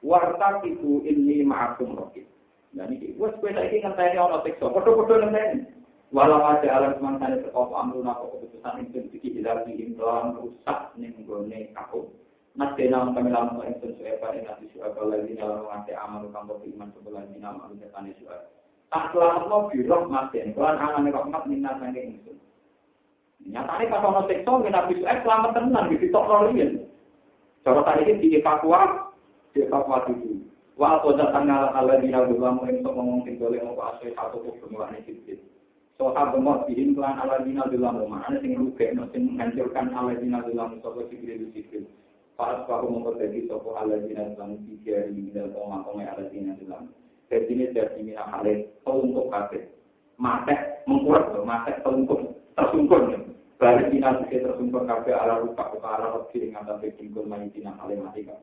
Warta itu ini ma'akum rokit. Dan ini, wes beda ini ngenteni orang seksual. Kodoh-kodoh ngenteni. Walau ada alam semangkanya terkop amruna keputusan itu sedikit lagi dalam rusak nenggone kaum. Nasdena kami lamun ingsun suepa ing ati suaka lagi dalam ngate amal kampo iman sebelah dina amal ketane suaka. Tak selametno biro maten, kelan angane rahmat minat saking ingsun. Nyatane pas ono seksual Nabi Suhaib selamat tenan ditokno riyen. Cara tadi ini dievakuasi dulu. Wah, pada tanggal aladina berlamu untuk ngomong tinggalnya mau asli satu permulaan sedikit. Soal gemot bikin kelan aladina berlamu mana sing rugi, sing menghancurkan aladina berlamu sopo sikil. Pas aku memperbaiki sopo aladina berlamu tiga di dalam omong aladina berlamu. Dari sini dari mina halal untuk kafe. Mate mengkuat, mate untuk tersungkur. Balik dina bisa tersumber kafe ala rupa ala roti dengan tapi tinggal main dina kalimat tiga.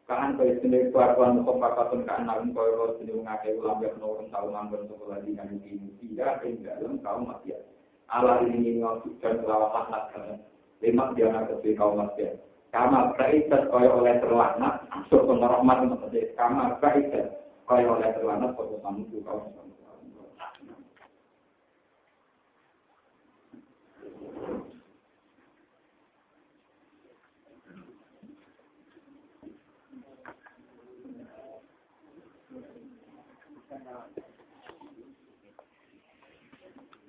Kan kau sendiri keluarga kompakatun kan namun kau harus sendiri mengakai ulang biar orang tahu nganggur sekolah dina ini tidak dalam kaum masyarakat. Ala ini ngasukan lawat nakkan. Lima dia nak kesih kaum masyarakat. Kamar berikat kau oleh terlaknat. Masuk ke rahmat maksudnya. Kamar berikat kau oleh terlaknat. Kau tamu kaum masyarakat.